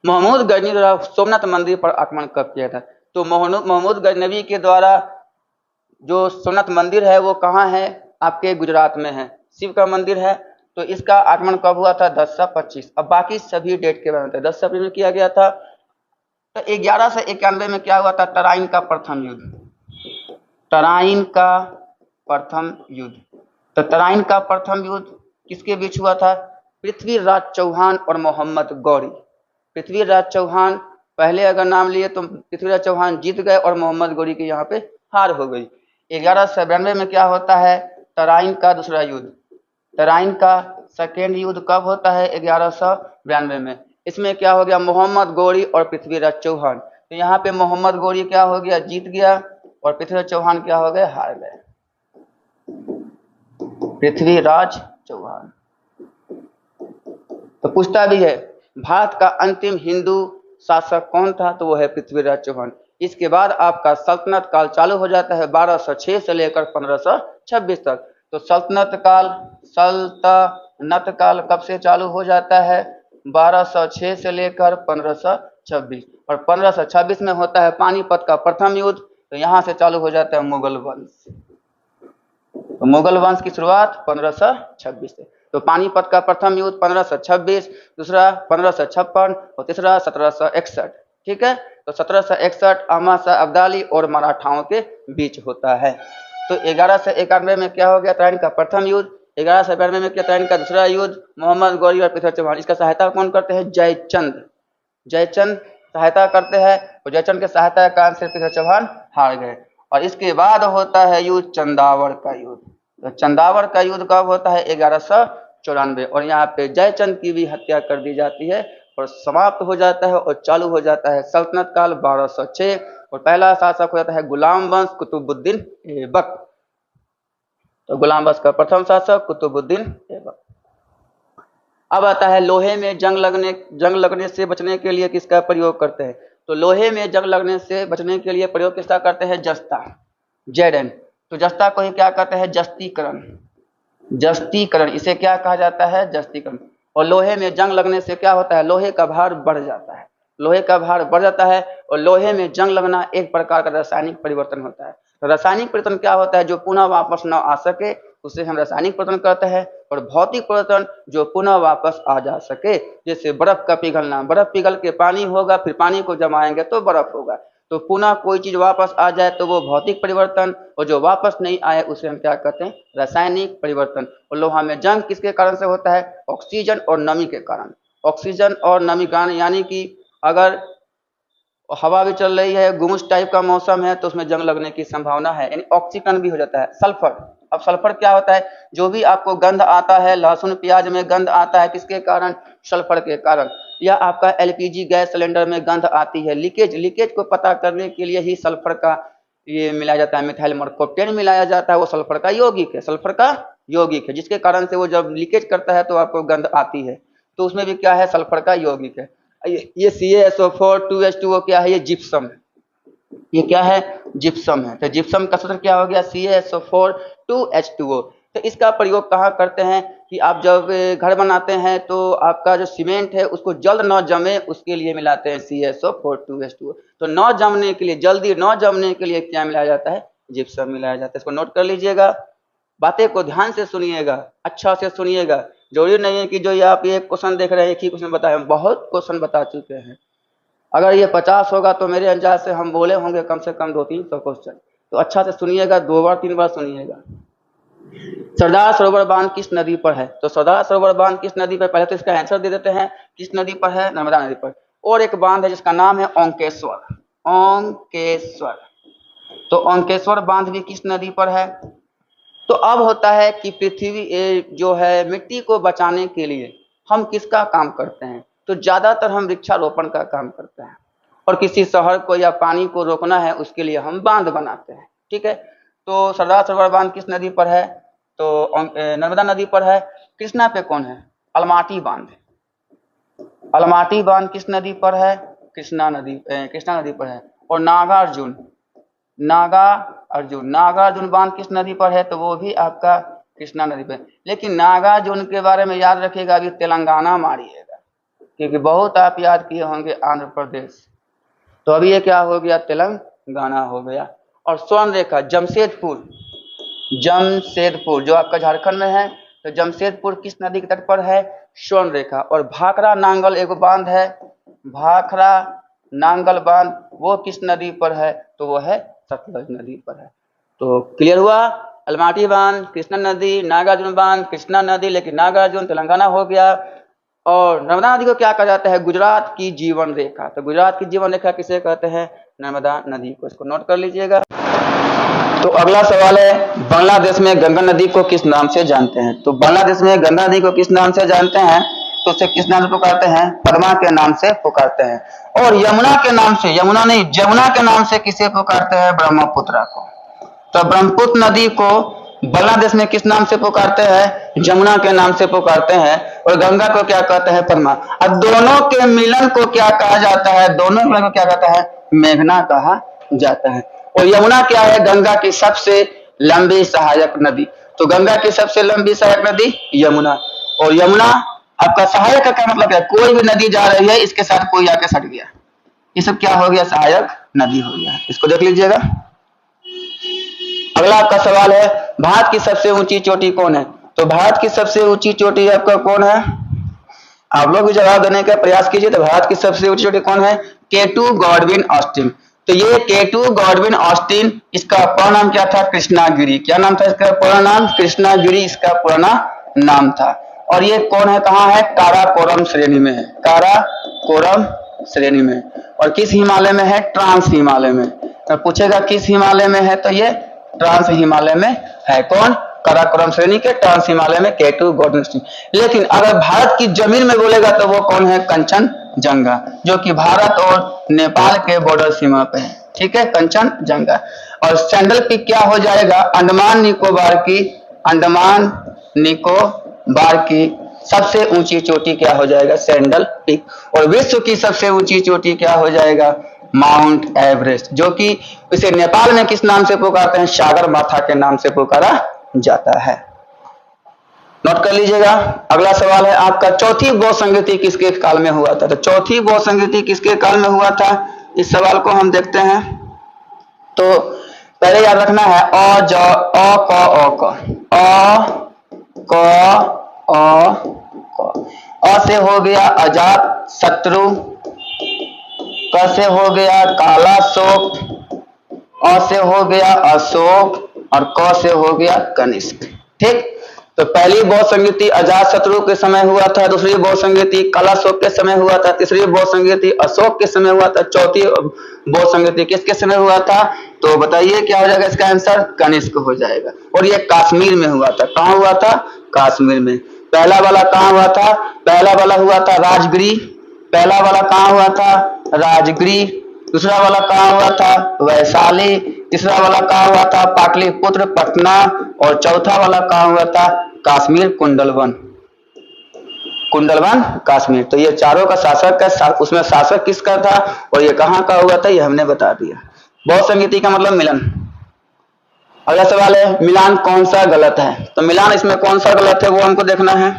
Speaker 1: महमूद गजनी द्वारा सोमनाथ मंदिर पर आक्रमण कब किया था। तो महमूद गजनवी के द्वारा जो सोमनाथ मंदिर है वो कहाँ है, आपके गुजरात में है, शिव का मंदिर है। तो इसका आक्रमण कब हुआ था, 1025। अब बाकी सभी डेट के बारे में 10 अप्रैल में किया गया था। तो 1191 में क्या हुआ था, तराइन का प्रथम युद्ध। तराइन का प्रथम युद्ध। तो तराइन का प्रथम युद्ध किसके बीच हुआ था, पृथ्वीराज चौहान और मोहम्मद गौरी। पृथ्वीराज चौहान पहले अगर नाम लिए तो पृथ्वीराज चौहान जीत गए और मोहम्मद गौरी की यहाँ पे हार हो गई। 1192 में क्या होता है, तराइन का दूसरा युद्ध। तराइन का सेकेंड युद्ध कब होता है, 1192 में। इसमें क्या हो गया, मोहम्मद गौरी और पृथ्वीराज चौहान। तो यहाँ पे मोहम्मद गौरी क्या हो गया, जीत गया, और पृथ्वीराज चौहान क्या हो गए, हार गए। पृथ्वीराज चौहान। तो पूछता भी है, भारत का अंतिम हिंदू शासक कौन था, तो वो है पृथ्वीराज चौहान। इसके बाद आपका सल्तनत काल चालू हो जाता है 1206 से लेकर 1526 तक। तो सल्तनत काल कब से चालू हो जाता है, 1206 से लेकर 1526। और 1526 में होता है पानीपत का प्रथम युद्ध। तो यहाँ से चालू हो जाता है मुगल वंश। तो मुगल वंश की शुरुआत 1526 से। तो पानीपत का प्रथम युद्ध 1526, दूसरा 1556 और तीसरा 1761। ठीक है। तो 1761 अहमद शाह अब्दाली और मराठाओं के बीच होता है। तो 1191 में क्या हो गया, तराइन का प्रथम युद्ध। 1192 में क्या, तराइन का दूसरा युद्ध, मोहम्मद गौरी और पृथ्वीराज चौहान। इसका सहायता कौन करते हैं, जयचंद। जयचंद सहायता करते हैं, और जयचंद के सहायता के कारण से पृथ्वीराज चौहान हार गए। और इसके बाद होता है युद्ध चंदावड़ का युद्ध। तो चंदावड़ का युद्ध कब होता है, 1194। और यहाँ पे जयचंद की भी हत्या कर दी जाती है और समाप्त हो जाता है, और चालू हो जाता है सल्तनत काल 1206। और पहला शासक हो जाता है गुलाम वंश कुतुबुद्दीन ऐबक। तो गुलाम वंश का प्रथम शासक कुतुबुद्दीन ऐबक। अब आता है लोहे में जंग लगने से बचने के लिए किसका प्रयोग करते हैं। तो लोहे में जंग लगने से बचने के लिए प्रयोग किसका करते हैं, जस्ता, जेडन। तो जस्ता को ही क्या कहते हैं, जस्तीकरण। जस्तीकरण, इसे क्या कहा जाता है, जस्तीकरण। और लोहे में जंग लगने से क्या होता है, लोहे का भार बढ़ जाता है। लोहे का भार बढ़ जाता है, और लोहे में जंग लगना एक प्रकार का रासायनिक परिवर्तन होता है। तो रासायनिक परिवर्तन क्या होता है, जो पुनः वापस न आ सके उसे हम रासायनिक परिवर्तन कहते हैं। और भौतिक परिवर्तन जो पुनः वापस आ जा सके, जैसे बर्फ का पिघलना। बर्फ पिघल के पानी होगा, फिर पानी को जमाएंगे तो बर्फ होगा। तो पुनः कोई चीज वापस आ जाए तो वो भौतिक परिवर्तन, और जो वापस नहीं आए उसे हम क्या कहते हैं, रासायनिक परिवर्तन। और लोहा में जंग किसके कारण से होता है, ऑक्सीजन और नमी के कारण। ऑक्सीजन और नमी कारण, यानी कि अगर हवा भी चल रही है, गुमस टाइप का मौसम है, तो उसमें जंग लगने की संभावना है, यानी ऑक्सीकरण भी हो जाता है। सल्फर, अब सल्फर क्या होता है, जो भी आपको गंध आता है, लहसुन प्याज में गंध आता है, किसके कारण, सल्फर के कारण। या आपका एलपीजी गैस सिलेंडर में गंध आती है, लीकेज को पता करने के लिए ही सल्फर का ये मिलाया जाता है, मिथाइल मरकप्टेन मिलाया जाता है, वो सल्फर का यौगिक है, सल्फर का यौगिक है, जिसके कारण से वो जब लीकेज करता है तो आपको गंध आती है, तो उसमें भी क्या है, सल्फर का यौगिक है। ये CaSO4 2H2O क्या है, ये जिप्सम है, ये क्या है, जिप्सम है। तो जिप्सम का सूत्र क्या हो गया, CaSO4 2H2O। तो इसका प्रयोग कहाँ करते हैं कि आप जब घर बनाते हैं तो आपका जो सीमेंट है उसको जल्द न जमे, उसके लिए मिलाते हैं CaSO4 2H2O। तो न जमने के लिए, जल्दी न जमने के लिए क्या मिलाया जाता है, जिप्सम मिलाया जाता है। इसको नोट कर लीजिएगा, बातें को ध्यान से सुनिएगा, अच्छा से सुनिएगा। जरूरी नहीं है कि जो ये आप ये क्वेश्चन देख रहे हैं एक ही क्वेश्चन बताए, हम बहुत क्वेश्चन बता चुके हैं। अगर ये 50 होगा तो मेरे अंदाज से हम बोले होंगे कम से कम 200-300 क्वेश्चन। तो अच्छा से सुनिएगा, 2 बार 3 बार सुनिएगा। सरदार सरोवर बांध किस नदी पर है, तो सरदार सरोवर बांध किस नदी पर, पहले तो इसका आंसर दे देते हैं, किस नदी पर है, नर्मदा नदी पर। और एक बांध है जिसका नाम है ओंकेश्वर, ओंकेश्वर। तो ओंकेश्वर बांध भी किस नदी पर है। तो अब होता है कि पृथ्वी जो है मिट्टी को बचाने के लिए हम किसका काम करते हैं, तो ज्यादातर हम वृक्षारोपण का काम करते हैं, और किसी शहर को या पानी को रोकना है उसके लिए हम बांध बनाते हैं, ठीक है। तो सरदार सरोवर बांध किस नदी पर है, तो नर्मदा नदी पर है। कृष्णा पे कौन है, अलमाटी बांध, अलमाटी बांध किस नदी पर है, कृष्णा नदी पर है। और नागार्जुन, नागार्जुन बांध किस नदी पर है, तो वो भी आपका कृष्णा नदी पर। लेकिन नागार्जुन के बारे में याद रखिएगा, अभी तेलंगाना मारिएगा, क्योंकि बहुत आप याद किए होंगे आंध्र प्रदेश, तो अभी ये क्या हो गया, तेलंगाना हो गया। और स्वर्ण रेखा, जमशेदपुर जो आपका झारखंड में है, तो जमशेदपुर किस नदी के तट पर है, स्वर्ण रेखा। और भाखड़ा नांगल एक बांध है, भाखड़ा नांगल बांध, वो किस नदी पर है, तो वो है सतलज नदी पर है। तो क्लियर हुआ, अलमाटी बांध कृष्णा नदी, नागार्जुन बांध कृष्णा नदी, लेकिन नागार्जुन तेलंगाना हो गया। और नर्मदा नदी को क्या कहा जाता है, गुजरात की जीवन रेखा। तो गुजरात की जीवन रेखा किसे कहते हैं, नर्मदा नदी को, इसको नोट कर लीजिएगा। तो अगला सवाल है, बांग्लादेश में गंगा नदी को किस नाम से जानते हैं। तो बांग्लादेश में गंगा नदी को किस नाम से जानते हैं, तो उसे किस नाम से पुकारते हैं, पद्मा के नाम से पुकारते हैं। और यमुना के नाम से, यमुना नहीं जमुना के नाम से किसे पुकारते हैं, ब्रह्मपुत्र को। तो ब्रह्मपुत्र नदी को बांग्लादेश में किस नाम से पुकारते हैं, जमुना के नाम से पुकारते हैं। और गंगा को क्या कहते हैं, पद्मा। अब दोनों के मिलन को क्या कहा जाता है, दोनों मिलन को क्या कहता है, मेघना कहा जाता है। और यमुना क्या है, गंगा की सबसे लंबी सहायक नदी। तो गंगा की सबसे लंबी सहायक नदी यमुना। और यमुना आपका सहायक का क्या मतलब है, कोई भी नदी जा रही है इसके साथ कोई आके सट गया, ये सब क्या हो गया, सहायक नदी हो गया। इसको देख लीजिएगा। अगला आपका सवाल है, भारत की सबसे ऊंची चोटी कौन है। तो भारत की सबसे ऊंची चोटी आपका कौन है, आप लोग भी जवाब देने का प्रयास कीजिए। तो भारत की सबसे ऊंची चोटी कौन है, केटू गॉडविन ऑस्टिन। तो ये केटू गॉडविन ऑस्टिन, इसका पूरा नाम क्या था, कृष्णागिरी। क्या नाम था इसका पूरा नाम, कृष्णागिरी इसका पुराना नाम था। और ये कौन है, कहाँ है, काराकोरम श्रेणी में है, काराकोरम श्रेणी में। और किस हिमालय में है, ट्रांस हिमालय में। तो पूछेगा किस हिमालय में है, तो ये ट्रांस हिमालय में है। कौन, काराकोरम श्रेणी के ट्रांस हिमालय में केटू गॉडविन ऑस्टिन। लेकिन अगर भारत की जमीन में बोलेगा तो वो कौन है, कंचनजंगा, जो कि भारत और नेपाल के बॉर्डर सीमा पे है, ठीक है, कंचनजंगा। और सैंडल पीक क्या हो जाएगा, अंडमान निकोबार की सबसे ऊंची चोटी क्या हो जाएगा, सैंडल पीक। और विश्व की सबसे ऊंची चोटी क्या हो जाएगा, माउंट एवरेस्ट, जो कि इसे नेपाल में किस नाम से पुकारते हैं, सागर माथा के नाम से पुकारा जाता है। नोट कर लीजिएगा। अगला सवाल है आपका, चौथी बौद्ध संस्कृति किसके काल में हुआ था। तो चौथी बौद्ध संस्कृति किसके काल में हुआ था, इस सवाल को हम देखते हैं। तो पहले याद रखना है अ से हो गया अजात शत्रु, क से हो गया काला शोक, अ से हो गया अशोक और क से हो गया कनिष्क। ठीक, तो पहली बौद्ध संगीति अजातशत्रु के समय हुआ था, दूसरी बौद्ध संगीति काला शोक के समय हुआ था, तीसरी बौद्ध संगीति अशोक के समय हुआ था, चौथी बौद्ध संगीति किसके समय हुआ था? तो बताइए क्या हो जाएगा इसका आंसर? कनिष्क हो जाएगा। और ये कश्मीर में हुआ था। कहाँ हुआ था? कश्मीर में। पहला वाला कहाँ हुआ था? पहला वाला हुआ था राजगिरी। पहला वाला कहाँ हुआ था? राजगिरी। दूसरा वाला कहाँ हुआ था? वैशाली। तीसरा वाला कहाँ हुआ था? पाटलिपुत्र पटना। और चौथा वाला कहाँ हुआ था? कश्मीर कुंडलवन। कुंडलवन कश्मीर। तो ये चारों का शासक है, उसमें शासक किसका था और ये कहाँ का हुआ था ये हमने बता दिया। बौद्ध संगीति का मतलब मिलन। अगला सवाल है मिलान कौन सा गलत है? तो मिलान इसमें कौन सा गलत है वो हमको देखना है।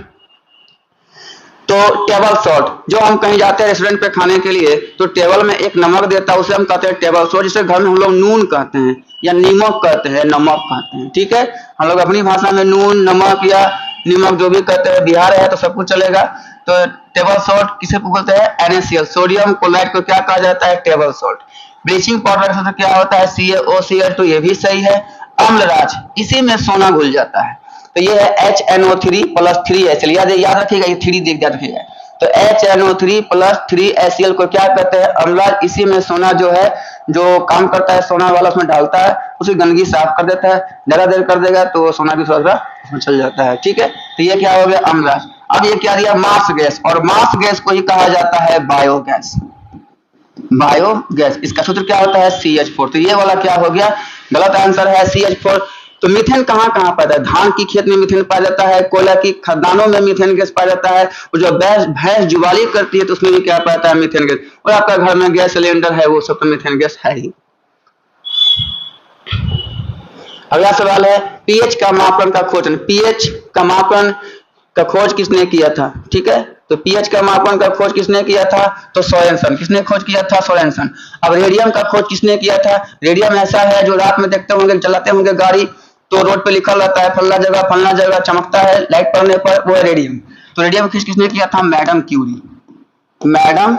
Speaker 1: तो टेबल सॉल्ट, जो हम कहीं जाते हैं रेस्टोरेंट पे खाने के लिए तो टेबल में एक नमक देता है, उसे हम कहते हैं टेबल सॉल्ट, जिसे घर में हम लोग नून कहते हैं या नीमक कहते हैं, नमक कहते हैं। ठीक है, हम लोग अपनी भाषा में नून नमक या नीमक जो भी कहते हैं, बिहार है तो सब कुछ चलेगा। तो टेबल सॉल्ट किसे बोलते हैं? NaCl, सोडियम क्लोराइड को क्या कहा जाता है? Table salt. ब्लीचिंग पाउडर का क्या होता है? CaOCl2, ये भी सही है। अम्लराज, इसी में सोना घुल जाता है, तो ये है HNO3 + 3Cl। याद रखिएगा, ये 3 दिख रखिएगा। तो HNO3 + 3Cl को क्या कहते हैं? अम्लराज। इसी में सोना जो है, जो काम करता है सोना वाला उसमें डालता है, उसी गंदगी साफ कर देता है। ज्यादा देर कर देगा तो सोना भी थोड़ा उसमें चल जाता है। ठीक है, तो ये क्या हो गया? अम्लराज। अब ये क्या दिया? मार्स गैस, और मार्स गैस को ही कहा जाता है बायोगैस। बायोगैस, इसका सूत्र क्या होता है? CH4। तो ये वाला क्या हो गया? गलत आंसर है CH4। तो मीथेन कहाँ कहाँ पाया जाता है? धान की खेत में मीथेन पाया जाता है, कोयला की खदानों में मीथेन गैस पाया जाता है, और जो भैंस जुवाली करती है तो उसमें भी क्या पाया जाता है? Methane gas. और आपका घर में गैस सिलेंडर है वो सब तो मीथेन गैस है ही। अगला सवाल है पीएच का मापन का खोज। पीएच का मापन का खोज किसने किया था? ठीक है, तो पीएच का मापन का खोज किसने किया था? तो सोरेनसन। किसने खोज किया था? सोरेनसन। अब रेडियम का खोज किसने किया था? रेडियम ऐसा है जो रात में देखते होंगे, चलाते होंगे गाड़ी तो रोड पे लिखा रहता है फलना जगह चमकता है लाइट पड़ने पर, वो है रेडियम। तो रेडियम खोज किसने किया था? Madam Curie. मैडम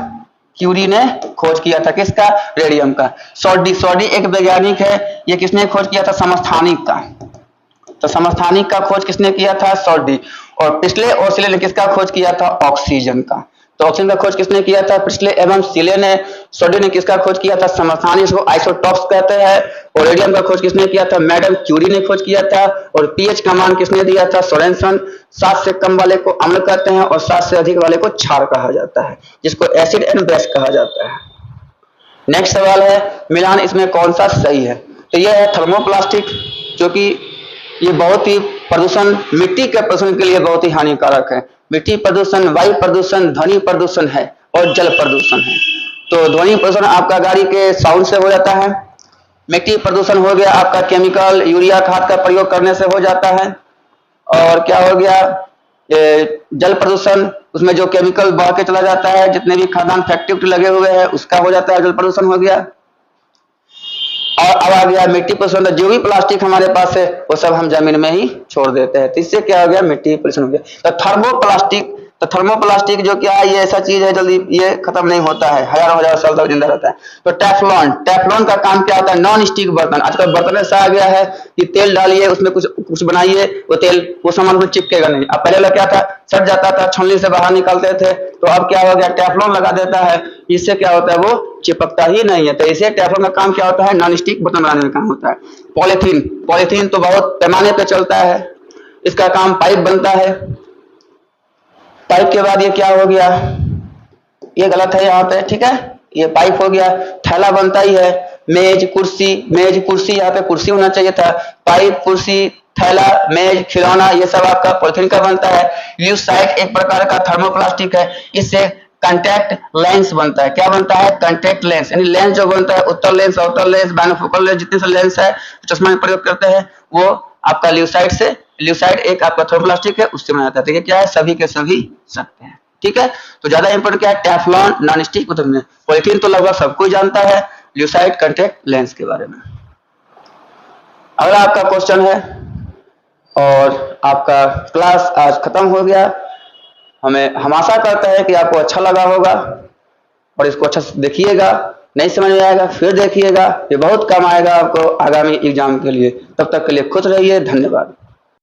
Speaker 1: क्यूरी ने खोज किया था किसका? रेडियम का। सोडी एक वैज्ञानिक है, ये किसने खोज किया था? समस्थानिक का। तो समस्थानिक का खोज किसने किया था? सोडी। और पिछले और सिले ने किसका खोज किया था? ऑक्सीजन का। तो ऑक्सीजन का खोज किसने किया था? पिछले एवं सिले ने। सोडी ने किसका खोज किया था? समस्थानिक, इसको आइसोटॉप्स कहते हैं। और रेडियम का खोज किसने किया था? मैडम क्यूरी ने खोज किया था। और पीएच का मान किसने दिया था? सोरेनसन। 7 से कम वाले को अम्ल कहते हैं और 7 से अधिक वाले को क्षार कहा जाता है, जिसको एसिड एंड बेस कहा जाता है। नेक्स्ट सवाल है मिलान इसमें कौन सा सही है? तो यह है थर्मोप्लास्टिक, जो कि ये बहुत ही प्रदूषण, मिट्टी के प्रदूषण के लिए बहुत ही हानिकारक है। मिट्टी प्रदूषण, वायु प्रदूषण, ध्वनि प्रदूषण है और जल प्रदूषण है। तो ध्वनि प्रदूषण आपका गाड़ी के साउंड से हो जाता है। मिट्टी प्रदूषण हो गया आपका केमिकल यूरिया खाद का प्रयोग करने से हो जाता है। और क्या हो गया? जल प्रदूषण, उसमें जो केमिकल बह के चला जाता है, जितने भी खादान फैक्ट्री लगे हुए हैं उसका हो जाता है, जल प्रदूषण हो गया। और अब आ गया मिट्टी प्रदूषण। जो भी प्लास्टिक हमारे पास है वो सब हम जमीन में ही छोड़ देते हैं, तो इससे क्या हो गया? मिट्टी प्रदूषण हो गया। तो थर्मोप्लास्टिक जो क्या है, ये ऐसा चीज है जल्दी ये खत्म नहीं होता है, हजारों साल तक जिंदा रहता है। तो टेफ्लॉन का काम क्या होता है? नॉन स्टिक बर्तन। आजकल बर्तन ऐसा आ गया है कि तेल डालिए उसमें कुछ बनाइए, वो तेल वो सामान में चिपकेगा नहीं। अब पहले क्या था? सट जाता था, छलनी से बाहर निकालते थे। तो अब क्या हो गया? टेफ्लॉन लगा देता है, इससे क्या होता है? वो चिपकता ही नहीं है। तो इसे टेफ्लॉन का काम क्या होता है? नॉन स्टिक बर्तन बनाने का काम होता है। पॉलीथीन तो बहुत पैमाने पे चलता है, इसका काम पाइप बनता है। पाइप के बाद ये क्या हो गया? ये गलत है यहाँ पे, ठीक है, ये पाइप हो गया। थैला बनता ही है, मेज कुर्सी यहाँ पे कुर्सी होना चाहिए था। पाइप, कुर्सी, थैला, मेज, खिलौना, ये सब आपका पॉलिथीन का बनता है। ल्यूसाइट एक प्रकार का थर्मोप्लास्टिक है, इससे कंटैक्ट लेंस बनता है। क्या बनता है? कंटैक्ट लेंस, यानी लेंस जो बनता है, उत्तल लेंस, आउटर लेंस, बाइनोफोकल लेंस, जितने से लेंस है चश्मा में प्रयोग करते हैं, वो आपका ल्यूसाइट एक आपका थर्मोप्लास्टिक है, उससे बना जाता है। तो ये क्या है? सभी के सभी सत्य है। ठीक है, तो ज्यादा इंपोर्टेंट क्या है? टेफ्लॉन, नॉन स्टिक, पॉलिथीन तो लगभग सब कोई जानता है, ल्यूसाइट, कंटैक्ट लेंस के बारे में। अगला आपका क्वेश्चन है, और आपका क्लास आज खत्म हो गया। हम आशा करते हैं कि आपको अच्छा लगा होगा और इसको अच्छा से देखिएगा। नहीं समझ में आएगा फिर देखिएगा, ये बहुत काम आएगा आपको आगामी एग्जाम के लिए। तब तक के लिए खुश रहिए, धन्यवाद।